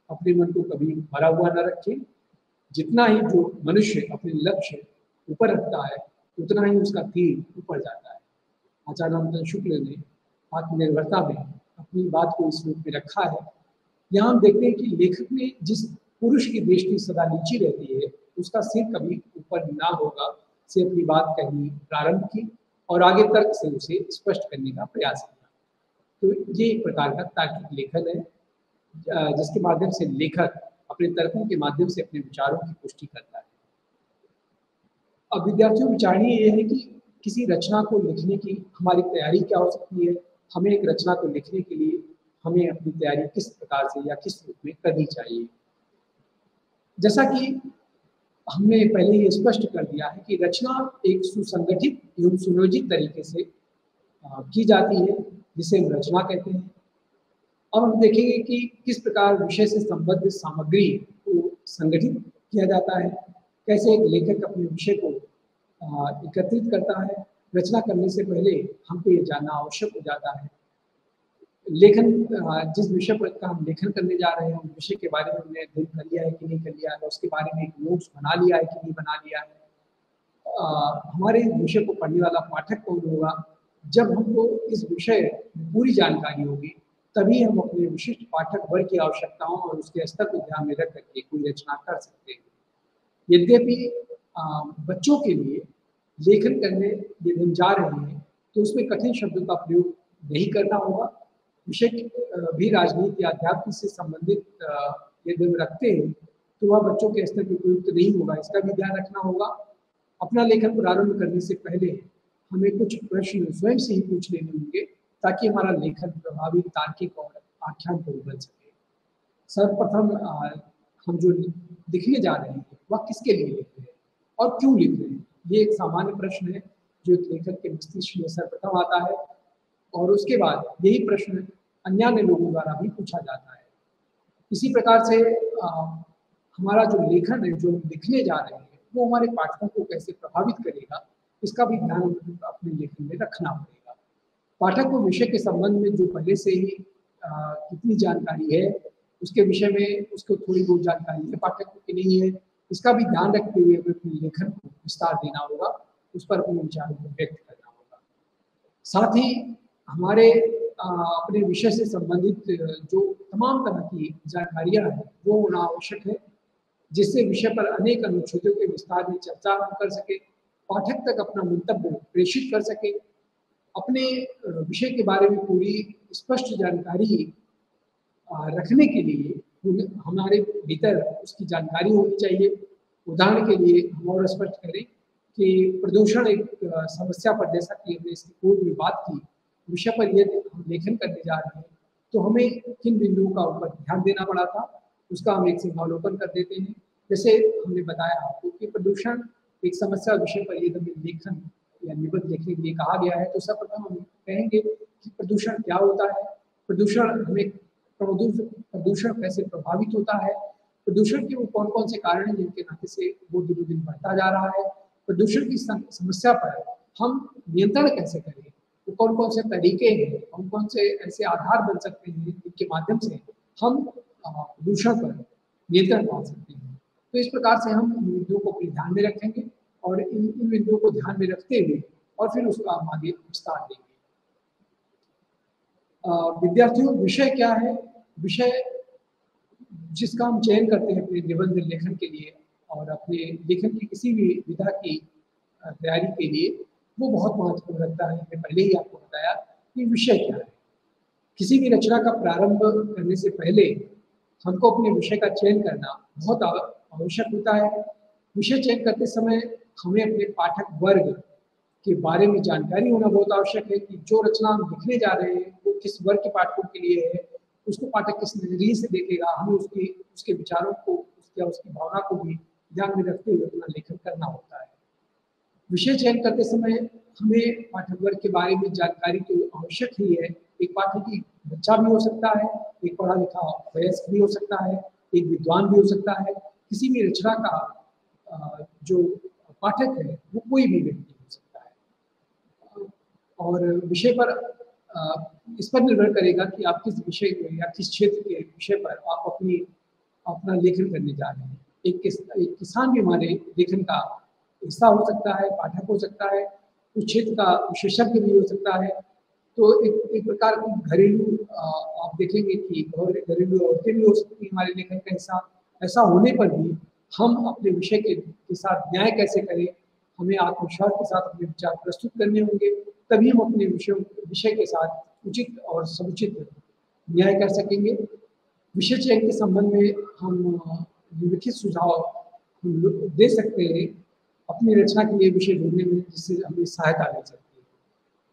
अपने मन को कभी भरा हुआ न रखें। जितना ही जो मनुष्य अपने लक्ष्य ऊपर रखता है उतना ही उसका तीर ऊपर जाता है। आचार्य रामचंद्र शुक्ल ने आत्मनिर्भरता में अपनी बात को इस रूप में रखा है। यहाँ हम देखते हैं कि लेखक ने जिस पुरुष की दृष्टि सदा नीची रहती है उसका सिर कभी ऊपर ना होगा से अपनी बात कहनी प्रारंभ की और आगे तर्क से उसे स्पष्ट करने का प्रयास किया। तो ये एक प्रकार का तार्किक लेखन है जिसके माध्यम से लेखक अपने तर्कों के माध्यम से अपने विचारों की पुष्टि करता है। अब विद्यार्थियों विचारणीय ये है कि किसी रचना को लिखने की हमारी तैयारी क्या हो सकती है। हमें एक रचना को लिखने के लिए हमें अपनी तैयारी किस प्रकार से या किस रूप में करनी चाहिए। जैसा कि हमने पहले ही स्पष्ट कर दिया है कि रचना एक सुसंगठित एवं सुनियोजित तरीके से की जाती है जिसे हम रचना कहते हैं। अब हम देखेंगे कि किस प्रकार विषय से संबद्ध सामग्री को संगठित किया जाता है, कैसे एक लेखक अपने विषय को एकत्रित करता है। रचना करने से पहले हमको ये जानना आवश्यक हो जाता है लेखन जिस विषय पर का हम लेखन करने जा रहे हैं उस विषय के बारे में हमने अध्ययन कर लिया है कि नहीं कर लिया है, उसके बारे में एक नोट्स बना लिया है कि नहीं बना लिया है। हमारे विषय को पढ़ने वाला पाठक कौन होगा। जब हमको इस विषय में पूरी जानकारी होगी तभी हम अपने विशिष्ट पाठक वर्ग की आवश्यकताओं और उसके स्तर को ध्यान में रख करके कोई रचना कर सकते हैं। यद्यपि बच्चों के लिए लेखन करने यदि हम जा रहे हैं तो उसमें कठिन शब्दों का प्रयोग नहीं करना होगा। विषय भी राजनीति या अध्यात्म से संबंधित यदि हम रखते हैं तो वह बच्चों के स्तर पर उपयुक्त नहीं होगा, इसका भी ध्यान रखना होगा। अपना लेखन प्रारंभ करने से पहले हमें कुछ प्रश्न स्वयं से ही पूछ लेने होंगे ताकि हमारा लेखन प्रभावी, तार्किक और आख्यानपूर्ण बन सके। सर्वप्रथम हम जो लिखने जा रहे हैं वह किसके लिए लिख रहे हैं और क्यों लिख रहे हैं, ये एक सामान्य प्रश्न है जो एक लेखक के मस्तिष्क में सर्वप्रथम आता है और उसके बाद यही प्रश्न अन्य लोगों द्वारा भी पूछा जाता है। इसी प्रकार से हमारा जो लेखन है, जो लिखने जा रहे हैं, वो हमारे पाठकों को कैसे प्रभावित करेगा, इसका भी ध्यान अपने लेखन में रखना पड़ेगा। पाठक को विषय के संबंध में जो पहले से ही कितनी जानकारी है, उसके विषय में उसको थोड़ी बहुत जानकारी है पाठक को कि नहीं है, इसका भी ध्यान रखते हुए अपने लेखन को विस्तार देना होगा, उस पर अपने विचारों को व्यक्त करना होगा। साथ ही हमारे अपने विषय से संबंधित जो तमाम तरह की जानकारियां हैं वो होना आवश्यक है, जिससे विषय पर अनेक अनुच्छेदों के विस्तार में चर्चा हम कर सके, पाठक तक अपना मंतव्य प्रेषित कर सके। अपने विषय के बारे में पूरी स्पष्ट जानकारी रखने के लिए हमारे भीतर उसकी जानकारी होनी चाहिए। उदाहरण के लिए हम और स्पष्ट करें कि प्रदूषण एक समस्या पर, जैसा कि हमने इसकी पूर्व में बात की, विषय पर यदि हम लेखन करने जा रहे हैं तो हमें किन बिंदुओं का ऊपर ध्यान देना पड़ा था, उसका हम एक सिंहावलोकन कर देते हैं। जैसे हमने बताया आपको कि प्रदूषण एक समस्या विषय पर यदि लेखन या निबंध लिखने के लिए कहा गया है तो सर्वप्रथम हम कहेंगे कि प्रदूषण क्या होता है, प्रदूषण हमें प्रदूषण कैसे प्रभावित होता है, प्रदूषण के वो कौन कौन से कारण हैं जिनके नाते से वो दिन दिन बढ़ता जा रहा है, प्रदूषण की समस्या पर हम नियंत्रण कैसे करें, तो कौन कौन से तरीके हैं, कौन कौन से ऐसे आधार बन सकते हैं जिनके माध्यम से हम प्रदूषण पर नियंत्रण पा सकते हैं। तो इस प्रकार से हम इन बिंदुओं को अपने ध्यान में रखेंगे और इन बिंदुओं को ध्यान में रखते हुए और फिर उसका हम आगे विस्तार देंगे। विद्यार्थियों, विषय क्या है? विषय जिसका हम चयन करते हैं अपने निबंध लेखन के लिए और अपने लेखन की किसी भी विधा की तैयारी के लिए, वो बहुत महत्वपूर्ण रखता है। मैंने पहले ही आपको बताया कि विषय क्या है। किसी भी रचना का प्रारंभ करने से पहले हमको अपने विषय का चयन करना बहुत आवश्यक होता है। विषय चयन करते समय हमें अपने पाठक वर्ग के बारे में जानकारी होना बहुत आवश्यक है कि जो रचना हम लिखने जा रहे हैं वो किस वर्ग के पाठकों के लिए है, उसको पाठक किस नजरिए से देखेगा। हमें उसके विचारों को, उसकी भावना को भी ध्यान में रखते हुए अपना लेखन करना होता है। विषय चयन करते समय हमें पाठक वर्ग के बारे में जानकारी तो आवश्यक ही है। एक पाठक एक बच्चा भी हो सकता है, एक पढ़ा लिखा वयस्क भी हो सकता है, एक विद्वान भी हो सकता है। किसी भी रचना का जो पाठक है वो कोई भी व्यक्ति हो सकता है। और विषय पर इस पर निर्भर करेगा कि आप किस विषय में या किस क्षेत्र के विषय पर आप अपना लेखन करने जा रहे हैं। एक किसान भी हमारे लेखन का हिस्सा हो सकता है, पाठक हो सकता है, उस क्षेत्र का विशेषज्ञ भी हो सकता है। तो एक प्रकार की घरेलू आप देखेंगे कि घरेलू औरतें भी हो सकती हैं हमारे लेखन का हिस्सा। ऐसा होने पर भी हम अपने विषय के साथ न्याय कैसे करें, हमें आत्मविश्वास के साथ अपने विचार प्रस्तुत करने होंगे, तभी हम अपने विषय के साथ उचित और समुचित न्याय कर सकेंगे। विषय चयन के संबंध में हम निम्नलिखित सुझाव दे सकते हैं अपनी रचना के लिए विषय ढूंढने में, जिससे हमें सहायता मिल सकती है।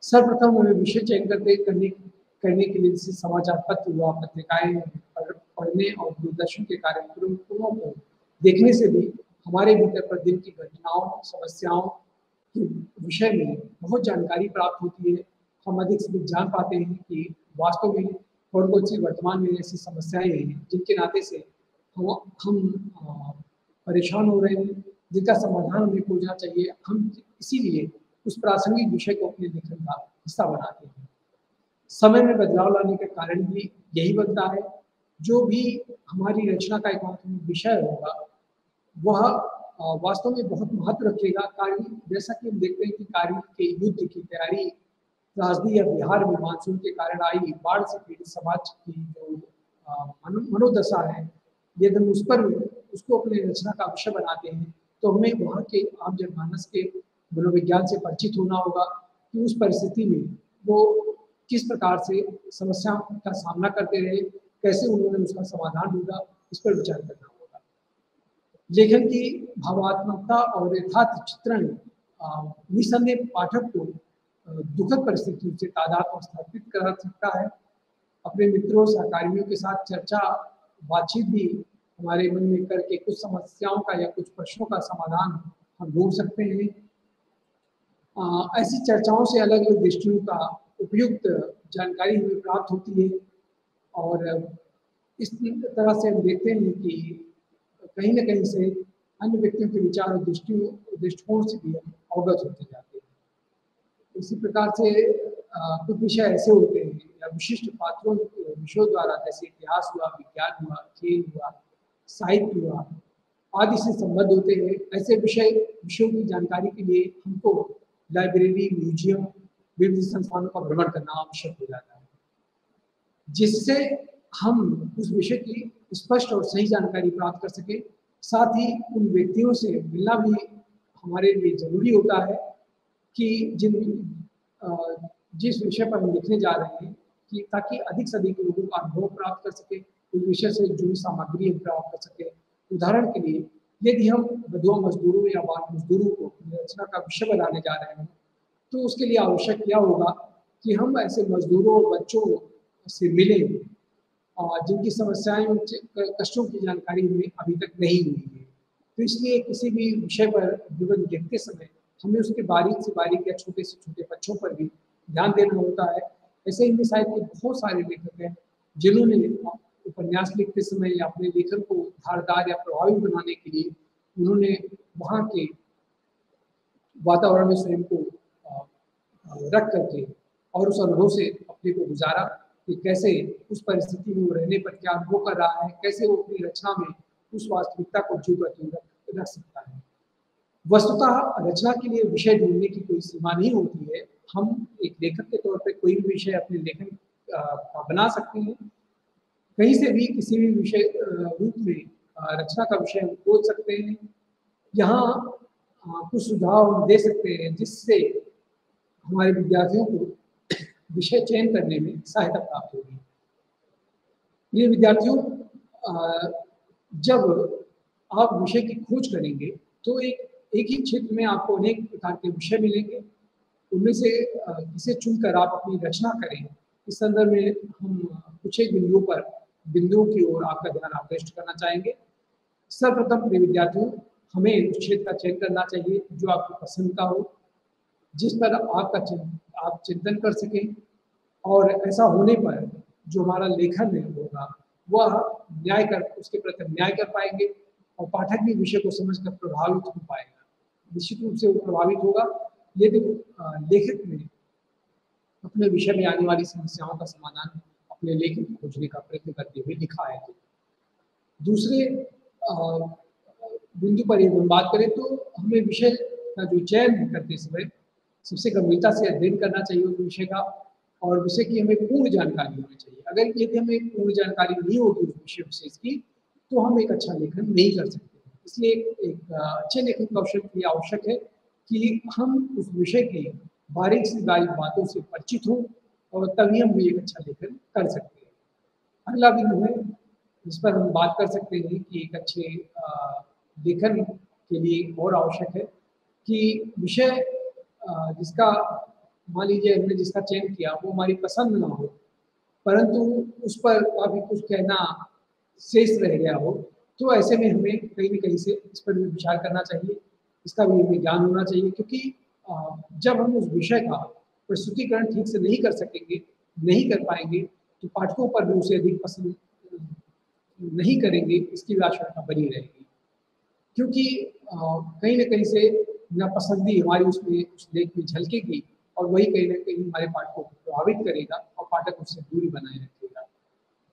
सर्वप्रथम हमें विषय चयन करने के लिए जैसे समाचार पत्र हुआ, पत्रिकाएं पढ़ने और दूरदर्शन के कार्यक्रमों को देखने से भी हमारे भीतर प्रतिदिन की घटनाओं, समस्याओं के विषय में बहुत जानकारी प्राप्त होती है। हम अधिक से अधिक जान पाते हैं कि वास्तव में कौन सी वर्तमान में ऐसी समस्याएं हैं जिनके नाते से हम परेशान हो रहे हैं, जिनका समाधान हमें खोजना चाहिए। हम इसीलिए उस प्रासंगिक विषय को अपने लेखन का हिस्सा बनाते हैं। समय में बदलाव लाने का कारण भी यही बनता है। जो भी हमारी रचना का एक महत्वपूर्ण विषय होगा वह वास्तव में बहुत महत्व रखेगा। कार्य, जैसा कि हम देखते हैं कि कार्य के युद्ध की तैयारी त्रासदी या बिहार में मानसून के कारण आई बाढ़ से पीड़ित समाज की जो मनोदशा है, यदि हम उसको अपने रचना का विषय बनाते हैं तो हमें वहाँ के आम जनमानस के मनोविज्ञान से परिचित होना होगा कि उस परिस्थिति में वो किस प्रकार से समस्याओं का सामना करते रहे, कैसे उन्होंने उसका समाधान ढूंढा, इस पर विचार करना होगा। लेखन की भावात्मकता और यथार्थ चित्रण निसंदेह पाठक को दुखद परिस्थितियों से तादाद स्थापित कर सकता है। अपने मित्रों, सहकर्मियों के साथ चर्चा बातचीत भी हमारे मन में करके कुछ समस्याओं का या कुछ प्रश्नों का समाधान हम ढूंढ सकते हैं। ऐसी चर्चाओं से अलग अलग दृष्टियों का उपयुक्त जानकारी हमें प्राप्त होती है और इस तरह से हम देखते हैं कि कहीं न कहीं से अन्य व्यक्तियों के विचार और दृष्टिकोण से भी हम अवगत होते जाते हैं। इसी प्रकार से कुछ विषय ऐसे होते हैं या विशिष्ट पात्रों विषयों द्वारा, जैसे इतिहास हुआ, विज्ञान हुआ, खेल हुआ, साहित्य हुआ आदि से संबद्ध होते हैं। ऐसे विषयों की जानकारी के लिए हमको लाइब्रेरी, म्यूजियम, विविध संस्थानों का भ्रमण करना आवश्यक हो जाता है, जिससे हम उस विषय की स्पष्ट और सही जानकारी प्राप्त कर सके। साथ ही उन व्यक्तियों से मिलना भी हमारे लिए जरूरी होता है कि जिस विषय पर हम लिखने जा रहे हैं, कि ताकि अधिक से अधिक लोगों का अनुभव प्राप्त कर सके, उस विषय से जुड़ी सामग्री हम प्राप्त कर सके। उदाहरण के लिए यदि हम विधवा मजदूरों या बाल मजदूरों को रचना का विषय बनाने जा रहे हैं तो उसके लिए आवश्यक क्या होगा कि हम ऐसे मजदूरों और बच्चों से मिलें और जिनकी समस्याएं, कष्टों की जानकारी हमें अभी तक नहीं हुई है। तो इसलिए किसी भी विषय पर जीवन लिखते समय हमें उसके बारीक से बारीक या छोटे से छोटे बच्चों पर भी ध्यान देना होता है। ऐसे हिंदी साहित्य के बहुत सारे लेखक हैं जिन्होंने उपन्यास लिखते समय या अपने लेखन को धारदार या प्रभावी बनाने के लिए उन्होंने वहाँ के वातावरण में स्वयं को रख करके और उस अनुभव से अपने को गुजारा कि कैसे उस परिस्थिति में वो रहने पर क्या अनुभव कर रहा है, कैसे वो अपनी रचना में उस वास्तविकता को जीव रख सकता है। वस्तुतः रचना के लिए विषय ढूंढने की कोई सीमा नहीं होती है। हम एक लेखक के तौर पर कोई भी विषय अपने लेखन का बना सकते हैं, कहीं से भी किसी भी विषय रूप में रचना का विषय हम खोज सकते हैं। यहाँ कुछ सुझाव हम दे सकते हैं जिससे हमारे विद्यार्थियों को विषय चयन करने में सहायता प्राप्त होगी। ये विद्यार्थियों, जब आप विषय की खोज करेंगे तो एक ही क्षेत्र में आपको अनेक प्रकार के विषय मिलेंगे। उनमें से किसे चुनकर आप अपनी रचना करें, इस संदर्भ में हम कुछ एक बिंदुओं की ओर आपका ध्यान आकृष्ट करना चाहेंगे। सर्वप्रथम प्रिय विद्यार्थियों, हमें उस क्षेत्र का चयन करना चाहिए जो आपकी पसंद का हो, जिस पर आप चिंतन कर सकें, और ऐसा होने पर जो हमारा लेखन है होगा वह उसके प्रति न्याय कर पाएंगे और पाठक भी विषय को समझकर प्रभावित हो पाएगा। निश्चित रूप से वो प्रभावित होगा यदि लेखक ने अपने विषय में आने वाली समस्याओं का समाधान अपने लेखन को खोजने का प्रयत्न करते हुए लिखा है। तो दूसरे बिंदु पर यदि हम बात करें तो हमें विषय का जो चयन करते समय सबसे गंभीरता से अध्ययन करना चाहिए उस विषय का, और विषय की हमें पूर्ण जानकारी होनी चाहिए। अगर यदि हमें पूर्ण जानकारी नहीं होगी उस विषय विशेष की, तो हम एक अच्छा लेखन नहीं कर सकते। इसलिए एक अच्छे लेखन कौशल के लिए आवश्यक है कि हम उस विषय के बारीक से बारीक बातों से परिचित हों, और तभी हम भी एक अच्छा लेखन कर सकते हैं। अगला बिंदु है जिस पर हम बात कर सकते हैं कि एक अच्छे लेखन के लिए और आवश्यक है कि विषय जिसका मान लीजिए हमने जिसका चयन किया वो हमारी पसंद ना हो, परंतु उस पर काफ़ी कुछ कहना शेष रह गया हो, तो ऐसे में हमें कहीं न कहीं से इस पर भी विचार करना चाहिए, इसका भी हमें ज्ञान होना चाहिए। क्योंकि जब हम उस विषय का प्रस्तुतिकरण ठीक से नहीं कर सकेंगे, नहीं कर पाएंगे, तो पाठकों पर भी उसे अधिक पसंद नहीं करेंगे, इसकी भी आशंका बनी रहेगी। क्योंकि कहीं न कहीं से नापसंदी हमारी उसमें उस लेख में झलकेगी, और वही कहीं न कहीं हमारे पाठकों को प्रभावित करेगा और पाठक उससे दूरी बनाए रखेगा।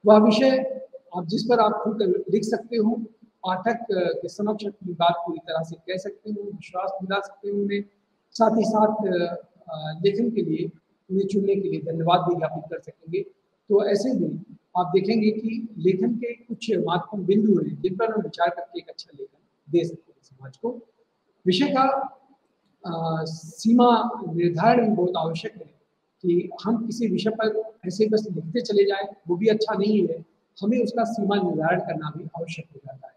वह विषय आप जिस पर आप खुद लिख सकते हो, पाठक के समक्ष अपनी बात पूरी तरह से कह सकते हो, विश्वास दिला सकते हो उन्हें, साथ ही साथ लेखन के लिए उन्हें चुनने के लिए धन्यवाद भी ज्ञापित कर सकेंगे। तो ऐसे में आप देखेंगे कि लेखन के कुछ महत्वपूर्ण बिंदु हैं जिन पर हम विचार करके एक अच्छा लेखन दे सकते हैं समाज को। विषय का सीमा निर्धारण भी बहुत आवश्यक है कि हम किसी विषय पर ऐसे बस लिखते चले जाएं, वो भी अच्छा नहीं है। हमें उसका सीमा निर्धारण करना भी आवश्यक हो जाता है।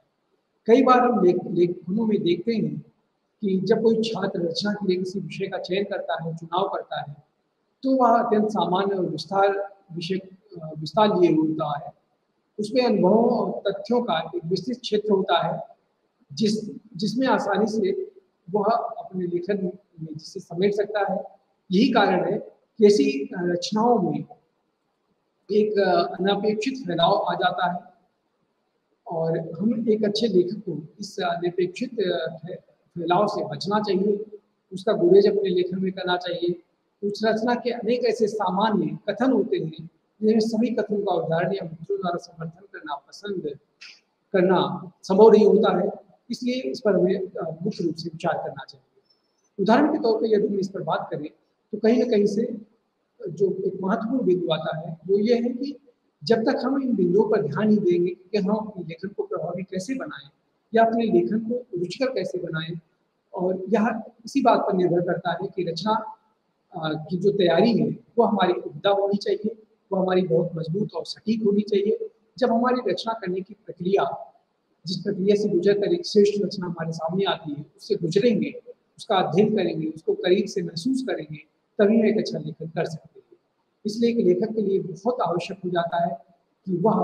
कई बार हम लेखनों में देखते हैं कि जब कोई छात्र रचना के लिए किसी विषय का चयन करता है, चुनाव करता है, तो वह अत्यंत सामान्य और विस्तार लिए होता है। उसमें अनुभवों और तथ्यों का एक विस्तृत क्षेत्र होता है जिसमें आसानी से वह अपने लेखन में जिसे समेट सकता है। यही कारण है कि ऐसी रचनाओं में एक अनपेक्षित फैलाव आ जाता है, और हम एक अच्छे लेखक को इस अनपेक्षित फैलाव से बचना चाहिए, उसका गुरेज अपने लेखन में करना चाहिए। उस रचना के अनेक ऐसे सामान्य कथन होते हैं जिन्हें सभी कथनों का उदाहरण या मित्रों द्वारा समर्थन करना पसंद करना संभव नहीं होता है, इसलिए इस पर हमें मुख्य रूप से विचार करना चाहिए। उदाहरण के तौर पर यदि हम इस पर बात करें तो कहीं न कहीं से जो एक महत्वपूर्ण बिंदु आता है वो ये है कि जब तक हम इन बिंदुओं पर ध्यान नहीं देंगे कि हम अपने लेखन को प्रभावी कैसे बनाएं या अपने लेखन को रुचिकर कैसे बनाएं, और यह इसी बात पर निर्भर करता है कि रचना की जो तैयारी है वो हमारी उम्दा होनी चाहिए, वो हमारी बहुत मजबूत और सटीक होनी चाहिए। जब हमारी रचना करने की प्रक्रिया जिस प्रक्रिया से गुजर कर एक श्रेष्ठ रचना हमारे सामने आती है, उससे गुजरेंगे, उसका अध्ययन करेंगे, उसको करीब से महसूस करेंगे, तभी एक अच्छा लेखन कर सकते हैं। इसलिए एक लेखक के लिए बहुत आवश्यक हो जाता है कि वह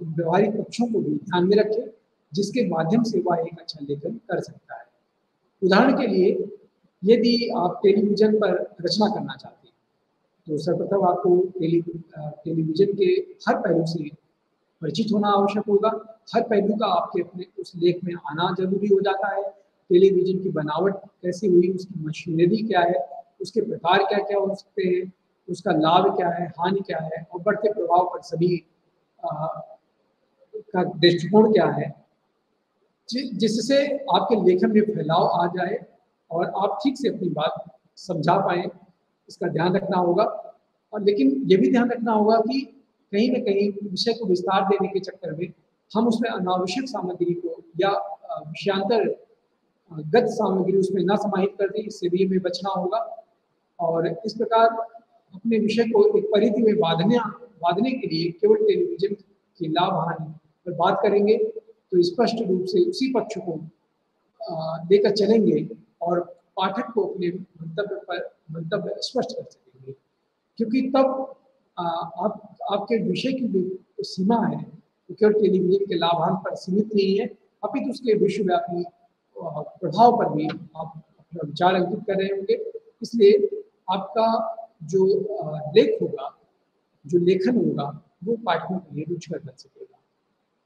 व्यवहारिक पक्षों को भी ध्यान में रखे, जिसके माध्यम से वह एक अच्छा लेखन कर सकता है। उदाहरण के लिए यदि आप टेलीविजन पर रचना करना चाहते हैं, तो सर्वप्रथम आपको टेलीविजन के हर पहलू से परिचित होना आवश्यक होगा। हर पहलू का आपके अपने उस लेख में आना जरूरी हो जाता है। टेलीविजन की बनावट कैसी हुई, उसकी मशीनरी क्या है, उसके प्रकार क्या क्या हो सकते हैं, उसका लाभ क्या है, हानि क्या है, और बढ़ते प्रभाव पर सभी का दृष्टिकोण क्या है, जिससे आपके लेखन में फैलाव आ जाए और आप ठीक से अपनी बात समझा पाए, इसका ध्यान रखना होगा। और लेकिन ये भी ध्यान रखना होगा कि कहीं न कहीं विषय को विस्तार देने के चक्कर में हम उसमें अनावश्यक सामग्री को या विषयांतर गत सामग्री उसमें ना समाहित कर दें, इससे भी हमें बचना होगा। और इस प्रकार अपने विषय को एक परिधि में बांधने के लिए केवल टेलीविजन की लाभ हानि पर बात करेंगे तो स्पष्ट रूप से उसी पक्ष को लेकर चलेंगे और पाठक को अपने मंतव्य स्पष्ट कर सकेंगे, क्योंकि तब आपके विषय की जो सीमा है वो केवल टेलीविजन के लाभांश पर सीमित नहीं है, अपितु उसके विश्वव्यापी प्रभाव पर भी आप अपना विचार अंकित कर रहे होंगे। इसलिए आपका जो लेख होगा, जो लेखन होगा, वो पाठकों के लिए रुचिकर बन सकेगा।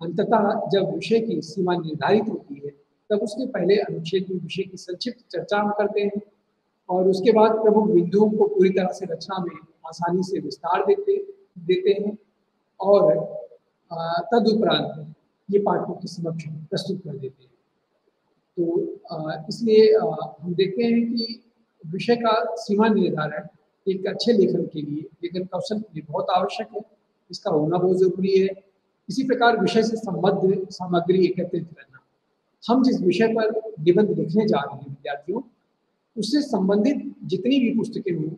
अंततः जब विषय की सीमा निर्धारित होती है तब उसके पहले अनुच्छेद में विषय की संक्षिप्त चर्चा हम करते हैं और उसके बाद प्रमुख बिंदुओं को पूरी तरह से रचना में आसानी से विस्तार देते हैं और तदुपरांत ये पाठकों के समक्ष प्रस्तुत कर देते हैं। तो इसलिए हम देखते हैं कि विषय का सीमा निर्धारण एक अच्छे लेखन के लिए, लेखन कौशल के लिए बहुत आवश्यक है, इसका होना बहुत जरूरी है। इसी प्रकार विषय से संबद्ध सामग्री एकत्रित करना। हम जिस विषय पर निबंध लिखने जा रहे हैं विद्यार्थियों, उससे संबंधित जितनी भी पुस्तकें हों,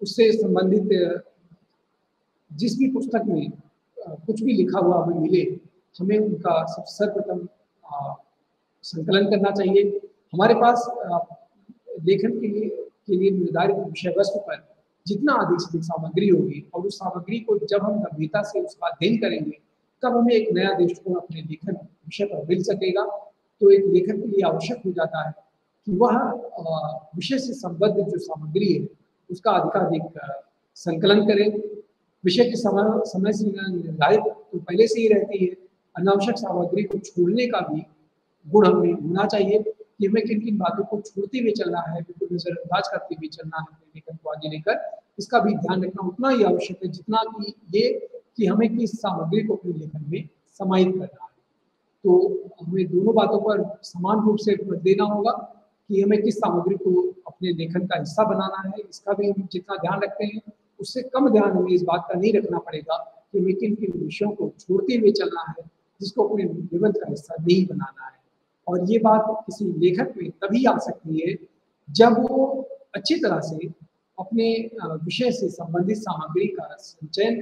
उससे संबंधित जिस भी पुस्तक में कुछ भी लिखा हुआ हमें मिले, हमें उनका सर्वप्रथम संकलन करना चाहिए। हमारे पास लेखन के लिए निर्धारित विषय वस्तु पर जितना अधिक से अधिक सामग्री होगी और उस सामग्री को जब हम गंभीरता से उसका अध्ययन करेंगे तब हमें एक नया दृष्टिकोण अपने लेखन विषय पर मिल सकेगा। तो एक लेखक के लिए आवश्यक हो जाता है कि वह विषय से संबद्ध जो सामग्री है उसका अधिकाधिक संकलन करें। विषय की समय सीमा निर्धारित तो पहले से ही रहती है, अनावश्यक सामग्री को छोड़ने का भी गुण हमें होना चाहिए कि हमें किन किन बातों को छोड़ते हुए चलना है, बिल्कुल नजरअंदाज करते हुए चलना है अपने लेखन को आगे लेकर। इसका भी ध्यान रखना उतना ही आवश्यक है जितना कि ये कि हमें किस सामग्री को अपने लेखन में समाहित करना है। तो हमें दोनों बातों पर समान रूप से जोर देना होगा कि हमें किस सामग्री को अपने लेखन का हिस्सा बनाना है। इसका भी हम जितना ध्यान रखते हैं उससे कम ध्यान हमें इस बात का नहीं रखना पड़ेगा कि हमें किन किन विषयों को छोड़ते हुए चलना है जिसको अपने निबंध का हिस्सा नहीं बनाना है। और ये बात किसी लेखक में तभी आ सकती है जब वो अच्छी तरह से अपने विषय से संबंधित सामग्री का संचय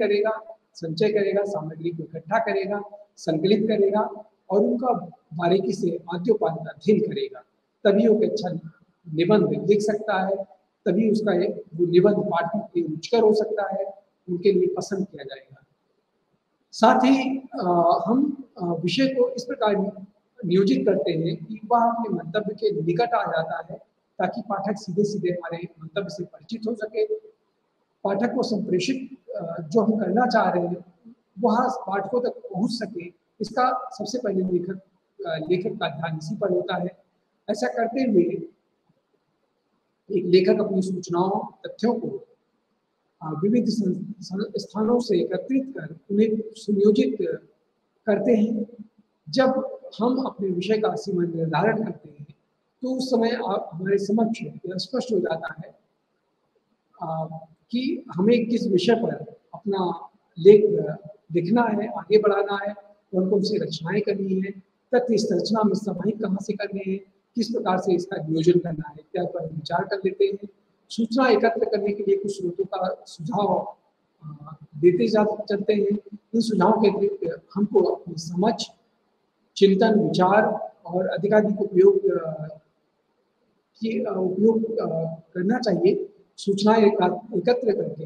करेगा, सामग्री को इकट्ठा करेगा, संकलित करेगा और उनका बारीकी से आद्योपांत अध्ययन करेगा। तभी वो अच्छा निबंध लिख सकता है, तभी उसका वो निबंध पाठकों के रुचिकर हो सकता है, उनके लिए पसंद किया जाएगा। साथ ही हम विषय को इस प्रकार नियोजित करते हैं कि वह अपने मंतव्य के निकट आ जाता है ताकि पाठक सीधे सीधे हमारे मंतव्य से परिचित हो सके। पाठक को संप्रेषित जो हम करना चाह रहे हैं वह पाठकों तक पहुंच सके, इसका सबसे पहले लेखक का ध्यान इसी पर होता है। ऐसा करते हुए एक लेखक अपनी सूचनाओं, तथ्यों को विविध स्थानों से एकत्रित कर उन्हें सुनियोजित करते हैं। जब हम अपने विषय का सीमा निर्धारण करते हैं तो उस समय हमारे समक्ष यह स्पष्ट हो जाता है कि हमें किस विषय पर अपना लेख लिखना है, आगे बढ़ाना है, कौन कौन सी रचनाएं करनी है, तथ्य इस रचना में समाहित कहाँ से करने हैं, किस प्रकार से इसका नियोजन करना है इत्यादि पर विचार कर लेते हैं। सूचना एकत्र करने के लिए कुछ स्रोतों का सुझाव देते चलते हैं। इन सुझावों के अतिरिक्त हमको अपनी समझ, चिंतन, विचार और अधिकाधिक उपयोग करना चाहिए। सूचनाएं एकत्र करके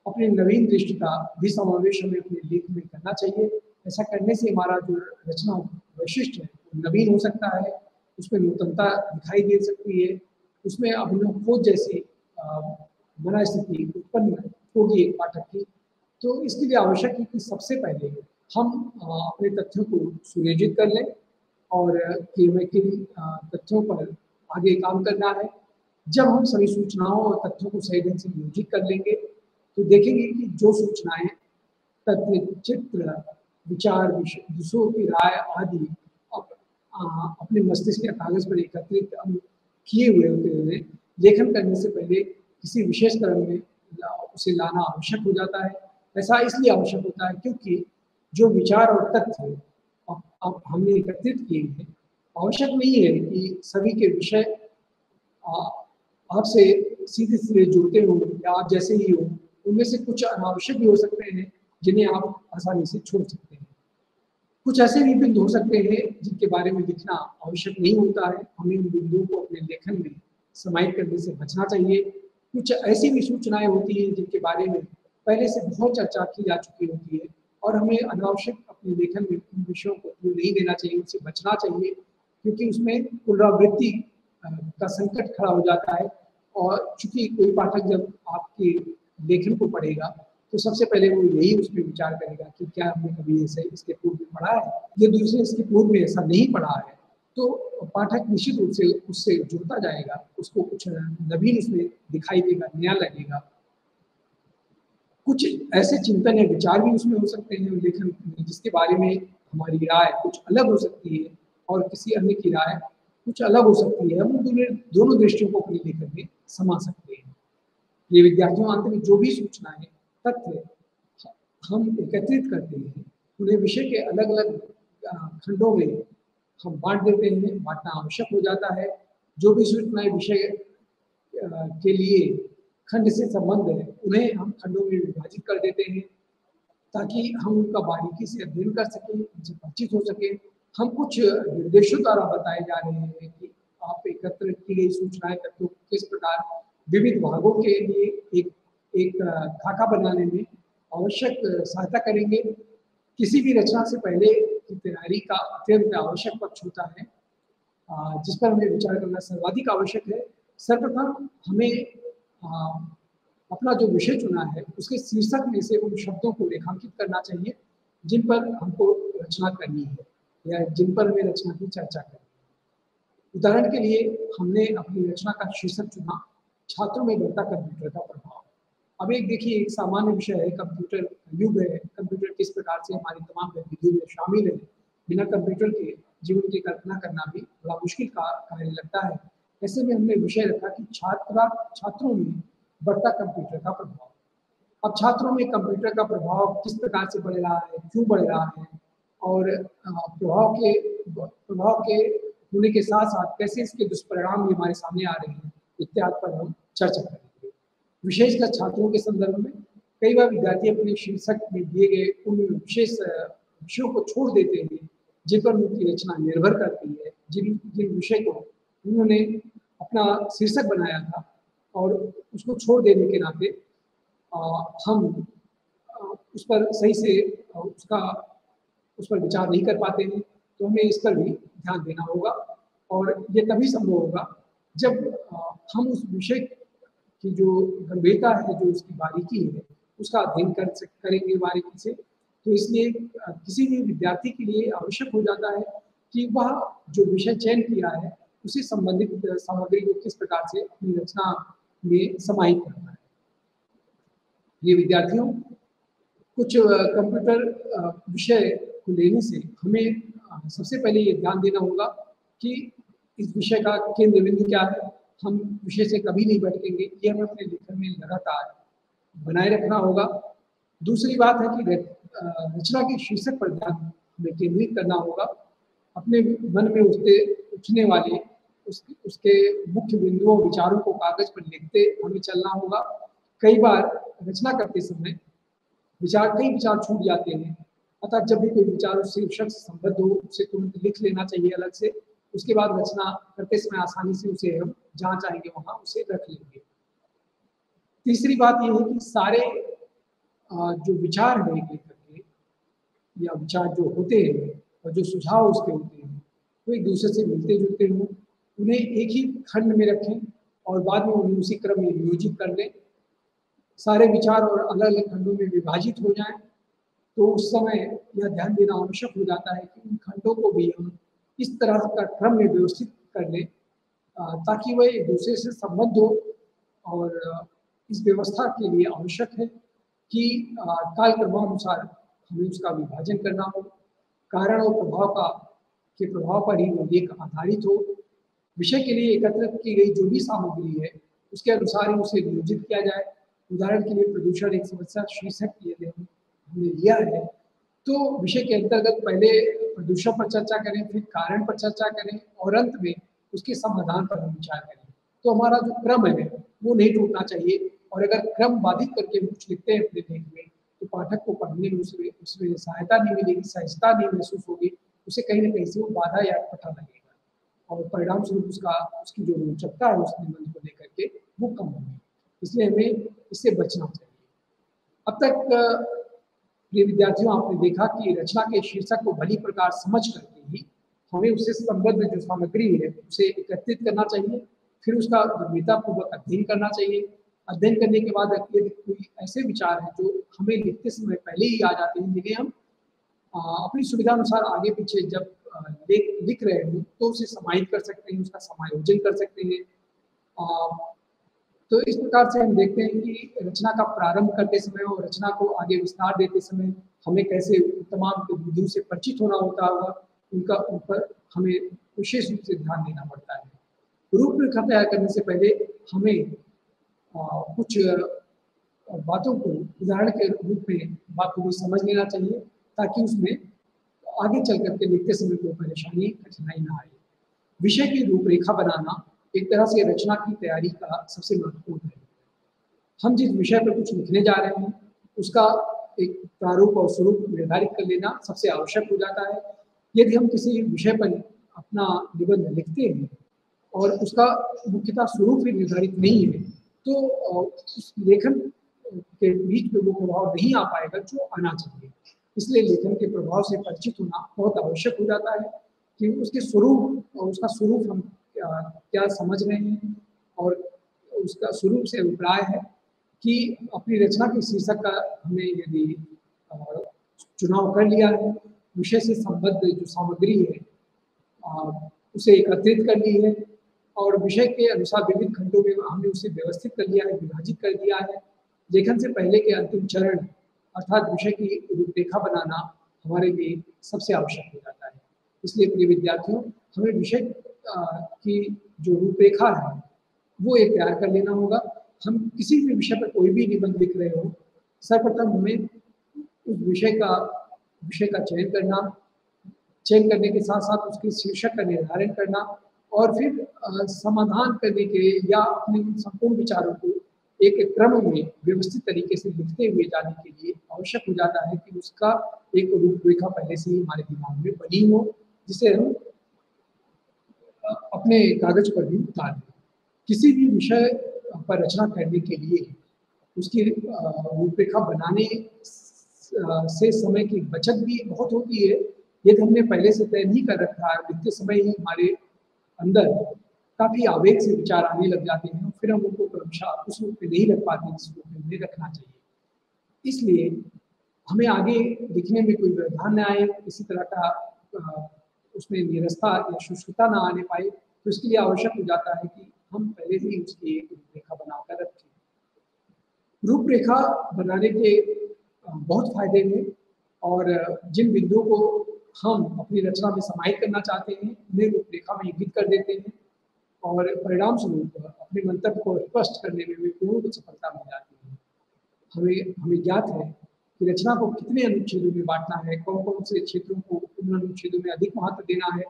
अपनी नवीन दृष्टि का भी समावेश हमें अपने लेख में करना चाहिए। ऐसा करने से हमारा जो रचना वैशिष्ट है नवीन हो सकता है, उसमें नूतनता दिखाई दे सकती है, उसमें अभिनव खोज जैसी बना स्थिति उत्पन्न होगी एक पाठक की। तो इसके लिए आवश्यक है कि सबसे पहले हम अपने तथ्यों को सुनियोजित कर लें और कि हमें किन तथ्यों पर आगे काम करना है। जब हम सभी सूचनाओं और तथ्यों को सही ढंग से नियोजित कर लेंगे तो देखेंगे कि जो सूचनाएं, तथ्य, चित्र, विचार, दूसरों की राय आदि अपने मस्तिष्क या कागज पर एकत्रित किए हुए होते हैं, लेखन करने से पहले किसी विशेष क्रम में उसे लाना आवश्यक हो जाता है। ऐसा इसलिए आवश्यक होता है क्योंकि जो विचार और तथ्य अब हमने एकत्रित किए हैं, आवश्यक नहीं है कि सभी के विषय आपसे सीधे-सीधे जुड़ते हों या आप जैसे ही हो, उनमें से कुछ अनावश्यक भी हो सकते हैं, जिन्हें आप आसानी से छोड़ सकते हैं। कुछ ऐसे भी बिंदु हो सकते हैं जिनके बारे में लिखना आवश्यक नहीं होता है, हमें उन बिंदुओं को अपने लेखन में समाहित करने से बचना चाहिए। कुछ ऐसी भी सूचनाएँ होती हैं जिनके बारे में पहले से बहुत चर्चा की जा चुकी होती है और हमें अनावश्यक अपने लेखन में उन विषयों को क्लू नहीं देना चाहिए, उनसे बचना चाहिए क्योंकि उसमें पुनरावृत्ति का संकट खड़ा हो जाता है और चूँकि कोई पाठक जब आपके लेखन को पढ़ेगा, तो सबसे पहले वो यही उसमें विचार करेगा कि क्या हमने कभी ऐसे इसके पूर्व में पढ़ा है? या दूसरे इसके पूर्व में ऐसा नहीं पढ़ा है। तो पाठक निश्चित रूप से उससे जुड़ता जाएगा, उसको कुछ नवीन उसमें दिखाई देगा, नया लगेगा। कुछ ऐसे चिंतन या विचार भी उसमें हो सकते हैं लेखन में जिसके बारे में हमारी राय कुछ अलग हो सकती है और किसी अन्य की राय कुछ अलग हो सकती है। हम उन दोनों दृष्टियों को अपने लेखन में समा सकते हैं। ये विद्यार्थियों अंत में जो भी सूचनाएँ, तथ्य हम एकत्रित करते हैं, उन्हें विषय के अलग-अलग खंडों में हम बाँट देते हैं, बाँटना आवश्यक हो जाता है। जो भी सूचनाएँ विषय के लिए खंड से संबंध है, उन्हें हम खंडों में विभाजित कर देते हैं, ताकि हम उनका बारीकी से अध्ययन कर सकें, उनसे परिचित हो सकें। हम कुछ निर्देशों द्वारा बताए जा रहे हैं कि आप एकत्र की गई सूचनाएँ तत्वों को किस प्रकार विविध भागों के लिए एक एक खाका बनाने में आवश्यक सहायता करेंगे। किसी भी रचना से पहले की तैयारी का अत्यंत आवश्यक पक्ष होता है जिस पर हमें विचार करना सर्वाधिक आवश्यक है। सर्वप्रथम हमें अ, अपना जो विषय चुना है, उसके शीर्षक में से उन शब्दों को रेखांकित करना चाहिए, जिन पर हमको रचना करनी है या जिन पर हमें रचना की चर्चा करनी है। उदाहरण के लिए हमने अपनी रचना का शीर्षक चुना, छात्रों में बढ़ता कंप्यूटर का प्रभाव। अब एक देखिए एक सामान्य विषय है कंप्यूटर युग है, कंप्यूटर किस प्रकार से हमारी तमाम गतिविधियों में शामिल है। बिना कंप्यूटर के जीवन की कल्पना करना भी बड़ा मुश्किल का कार्य लगता है। ऐसे में हमने विषय रखा कि छात्रों में बढ़ता कंप्यूटर का प्रभाव। अब छात्रों में कंप्यूटर का प्रभाव किस प्रकार से बढ़ रहा है, क्यों बढ़ रहा है और प्रभाव के होने के साथ-साथ कैसे इसके दुष्परिणाम भी हमारे सामने आ रहे हैं, इत्यादि पर हम चर्चा करेंगे। विशेषकर छात्रों के संदर्भ में कई बार विद्यार्थी अपने शीर्षक में दिए गए उन विशेष विषयों को छोड़ देते हैं, जिन पर उनकी रचना निर्भर करती है, जिन जिन विषय को उन्होंने अपना शीर्षक बनाया था और उसको छोड़ देने के नाते हम उस पर सही से उस पर विचार नहीं कर पाते हैं, तो हमें इस पर भी ध्यान देना होगा और ये तभी संभव होगा जब हम उस विषय की जो गंभीरता है, जो उसकी बारीकी है, उसका अध्ययन करेंगे बारीकी से। तो इसलिए किसी भी विद्यार्थी के लिए आवश्यक हो जाता है कि वह जो विषय चयन किया है, उसे संबंधित सामग्री को किस प्रकार से अपनी रचना में समाहित करना है। ये विद्यार्थियों कुछ कंप्यूटर विषय को लेने से हमें सबसे पहले ये ध्यान देना होगा कि इस विषय का केंद्र बिंदु क्या है, हम विषय से कभी नहीं भटकेंगे, ये हमें अपने लेखन में लगातार बनाए रखना होगा। दूसरी बात है कि रचना के शीर्षक पर ध्यान हमें केंद्रित करना होगा। अपने मन में उठने वाले उसके मुख्य बिंदुओं, विचारों को कागज़ पर लिखते हमें चलना होगा। कई बार रचना करते समय कई विचार छूट जाते हैं, अतः जब भी कोई विचार उस शीर्षक से संबद्ध हो, उसे तुरंत लिख लेना चाहिए अलग से। उसके बाद रचना करते समय आसानी से उसे हम जहाँ चाहेंगे वहाँ उसे रख लेंगे। तीसरी बात ये है कि सारे जो विचार हैं एक लेखक के या विचार जो होते हैं और जो सुझाव उसके होते हैं, वो एक दूसरे से मिलते-जुलते हों, उन्हें एक ही खंड में रखें और बाद में उन्हें उसी क्रम में नियोजित कर लें। सारे विचार और अलग-अलग खंडों में विभाजित हो जाएँ, तो उस समय यह ध्यान देना आवश्यक हो जाता है कि उन खंडों को भी हम इस तरह का क्रम में व्यवस्थित कर लें ताकि वह एक-दूसरे से संबद्ध हो और इस व्यवस्था के लिए आवश्यक है कि कालक्रमानुसार हमें उसका विभाजन करना हो, कारण और प्रभाव पर ही वो लेख आधारित हो। विषय के लिए एकत्रित की गई जो भी सामग्री है, उसके अनुसार ही उसे नियोजित किया जाए। उदाहरण के लिए प्रदूषण एक समस्या शीर्षक यदि हमने लिया है, तो विषय के अंतर्गत पहले प्रदूषण पर चर्चा करें, फिर कारण पर चर्चा करें और अंत में उसके समाधान पर हम विचार करें। तो हमारा जो क्रम है वो नहीं टूटना चाहिए। और अगर क्रम बाधित करके हम कुछ लिखते हैं अपने लेख में, तो पाठक को पढ़ने में उसमें सहायता नहीं मिलेगी, सहजता नहीं महसूस होगी, उसे कहीं न कहीं से वो बाधा या अटपटा लगेगा और परिणाम स्वरूप उसकी जो रोचकता है उस निबंध को लेकर के वो कम होगी। इसलिए हमें इससे बचना चाहिए। अब तक प्रिय विद्यार्थियों, आपने देखा कि रचना के शीर्षक को भली प्रकार समझ करके ही हमें उससे संबद्ध जो सामग्री है उसे एकत्रित करना चाहिए, फिर उसका गंभीरतापूर्वक अध्ययन करना चाहिए। अध्ययन करने के बाद यदि कोई ऐसे विचार हैं जो हमें लिखते समय पहले ही आ जाते हैं, जिन्हें हम अपनी सुविधा अनुसार आगे पीछे जब लिख रहे हो तो उसे समाहित कर सकते हैं, उसका समायोजन कर सकते हैं। तो इस प्रकार से हम देखते हैं कि रचना का प्रारंभ करते समय और रचना को आगे विस्तार देते समय हमें कैसे तमाम विधियों से परिचित होना होता होगा, उनका ऊपर हमें विशेष रूप से ध्यान देना पड़ता है। रूपरेखा तैयार करने से पहले हमें कुछ बातों को उदाहरण के रूप में बातों को समझ लेना चाहिए, ताकि उसमें आगे चल करके लिखते समय कोई परेशानी, कठिनाई ना आए। विषय की रूपरेखा बनाना एक तरह से रचना की तैयारी का सबसे महत्वपूर्ण है। हम जिस विषय पर कुछ लिखने जा रहे हैं, उसका एक प्रारूप और स्वरूप निर्धारित कर लेना सबसे आवश्यक हो जाता है। यदि हम किसी विषय पर अपना निबंध लिखते हैं और उसका मुख्यतः स्वरूप ही निर्धारित नहीं है, तो उस लेखन के बीच में वो प्रभाव नहीं आ पाएगा जो आना चाहिए। इसलिए लेखन के प्रभाव से परिचित होना बहुत आवश्यक हो जाता है कि उसके स्वरूप और उसका स्वरूप हम क्या समझ रहे हैं, और उसका स्वरूप से अभिप्राय है कि अपनी रचना के शीर्षक का हमने यदि चुनाव कर लिया है, विषय से संबद्ध जो सामग्री है उसे एकत्रित कर ली है और विषय के अनुसार विविध खंडों में हमने उसे व्यवस्थित कर लिया है, विभाजित कर दिया है। लेखन से पहले के अंतिम चरण अर्थात विषय की रूपरेखा बनाना हमारे लिए सबसे आवश्यक हो जाता है। इसलिए प्रिय विद्यार्थियों, हमें विषय की जो रूपरेखा है वो एक तैयार कर लेना होगा। हम किसी भी विषय पर कोई भी निबंध लिख रहे हो, सर्वप्रथम हमें उस विषय का चयन करने के साथ साथ उसके शीर्षक का निर्धारण करना और फिर समाधान करने के या अपने संपूर्ण विचारों को एक क्रम में व्यवस्थित तरीके से लिखते हुए जाने के लिए आवश्यक हो जाता है कि उसका एक रूपरेखा पहले से ही हमारे दिमाग में बनी हो, जिसे हम अपने कागज पर भी उतार दें। किसी भी विषय पर रचना करने के लिए उसकी रूपरेखा बनाने से समय की बचत भी बहुत होती है। यदि हमने पहले से तय नहीं कर रखा है, लिखते समय ही हमारे अंदर काफ़ी आवेग से विचार आने लग जाते हैं, फिर हम उनको क्रमशः उस रूप में नहीं रख पाते जिस रूप में उन्हें रखना चाहिए। इसलिए हमें आगे लिखने में कोई व्यवधान न आए, किसी तरह का उसमें नीरसता या शुष्कता ना आने पाए, तो इसके लिए आवश्यक हो जाता है कि हम पहले ही उसकी एक रूपरेखा बनाकर रखें। रूपरेखा बनाने के बहुत फायदे हैं और जिन बिंदुओं को हम अपनी रचना में समाहित करना चाहते हैं, उन्हें रूपरेखा में इंगित कर देते हैं और परिणाम स्वरूप अपने मंतव्य को स्पष्ट करने में भी पूर्ण सफलता मिल जाती है। हमें ज्ञात है कि रचना को कितने अनुच्छेदों में बांटना है, कौन कौन से क्षेत्रों को उन अनुच्छेदों में अधिक महत्व देना है,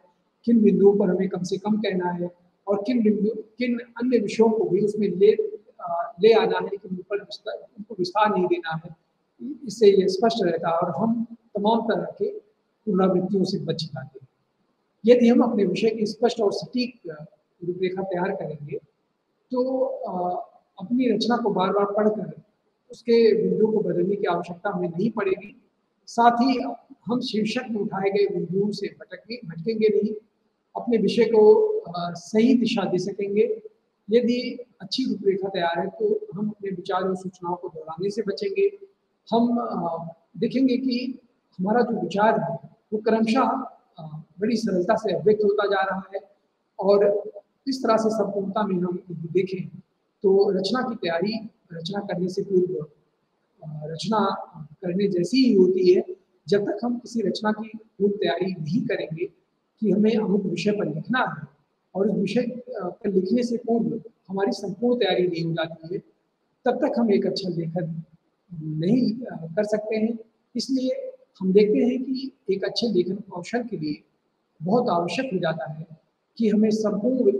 किन बिंदुओं पर हमें कम से कम कहना है और किन अन्य विषयों को भी उसमें ले आना है, लेकिन उनको विस्तार नहीं देना है। इससे ये स्पष्ट रहता है और हम तमाम तरह के पुनरावृत्तियों से बच जाते हैं। यदि हम अपने विषय की स्पष्ट और सटीक रूपरेखा तैयार करेंगे, तो अपनी रचना को बार बार पढ़कर उसके बिंदुओं को बदलने की आवश्यकता हमें नहीं पड़ेगी। साथ ही हम शीर्षक में उठाए गए बिंदुओं से भटकेंगे नहीं, अपने विषय को सही दिशा दे सकेंगे। यदि अच्छी रूपरेखा तैयार है तो हम अपने विचार और सूचनाओं को दोहराने से बचेंगे। हम देखेंगे कि हमारा जो विचार है वो क्रमशः बड़ी सरलता से अभिव्यक्त होता जा रहा है और इस तरह से संपूर्णता में हम देखें तो रचना करने से पूर्व रचना करने जैसी ही होती है। जब तक हम किसी रचना की पूर्व तैयारी नहीं करेंगे कि हमें अमुक विषय पर लिखना है और उस विषय पर लिखने से पूर्व हमारी संपूर्ण तैयारी नहीं हो जाती है, तब तक हम एक अच्छा लेखन नहीं कर सकते हैं। इसलिए हम देखते हैं कि एक अच्छे लेखन कौशल के लिए बहुत आवश्यक हो जाता है कि हमें संपूर्ण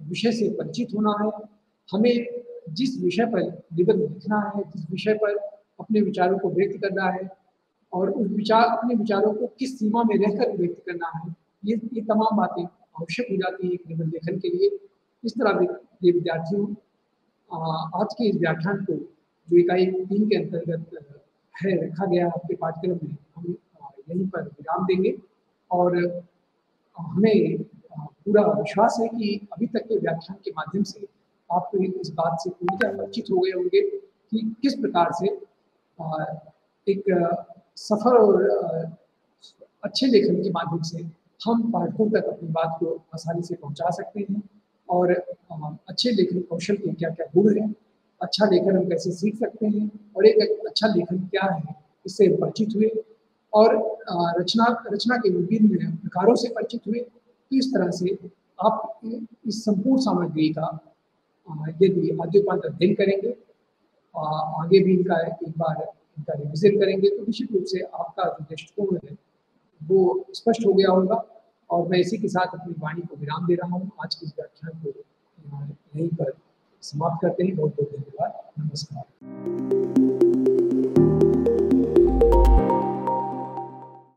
विषय से परिचित होना है, हमें जिस विषय पर निबंध लिखना है, जिस विषय पर अपने विचारों को व्यक्त करना है और उस अपने विचारों को किस सीमा में रहकर व्यक्त करना है, ये तमाम बातें आवश्यक हो जाती हैं एक निबंध लेखन के लिए। इस तरह ये विद्यार्थियों आज के इस व्याख्यान को जो इकाई 3 के अंतर्गत है रखा गया आपके पाठ्यक्रम में, हम यहीं पर विराम देंगे और हमें पूरा विश्वास है कि अभी तक के व्याख्यान के माध्यम से आप इस बात से पूरी तरह परिचित हो गए होंगे कि किस प्रकार से एक सफल और अच्छे लेखन के माध्यम से हम पाठकों तक अपनी बात को आसानी से पहुंचा सकते हैं और अच्छे लेखन कौशल के क्या-क्या गुण हैं, अच्छा लेखन हम कैसे सीख सकते हैं और एक अच्छा लेखन क्या है, इससे परिचित हुए और रचना के विभिन्न प्रकारों से परिचित हुए। तो इस तरह से आप इस संपूर्ण सामग्री का यदि आद्योपांत अध्ययन करेंगे, आगे भी इनका एक बार इनका रिविजन करेंगे तो निश्चित रूप से आपका जो दृष्टिकोण है वो स्पष्ट हो गया होगा और मैं इसी के साथ अपनी वाणी को विराम दे रहा हूँ। आज के इस व्याख्यान को यहीं पर समाप्त करते हैं। बहुत-बहुत धन्यवाद। नमस्कार।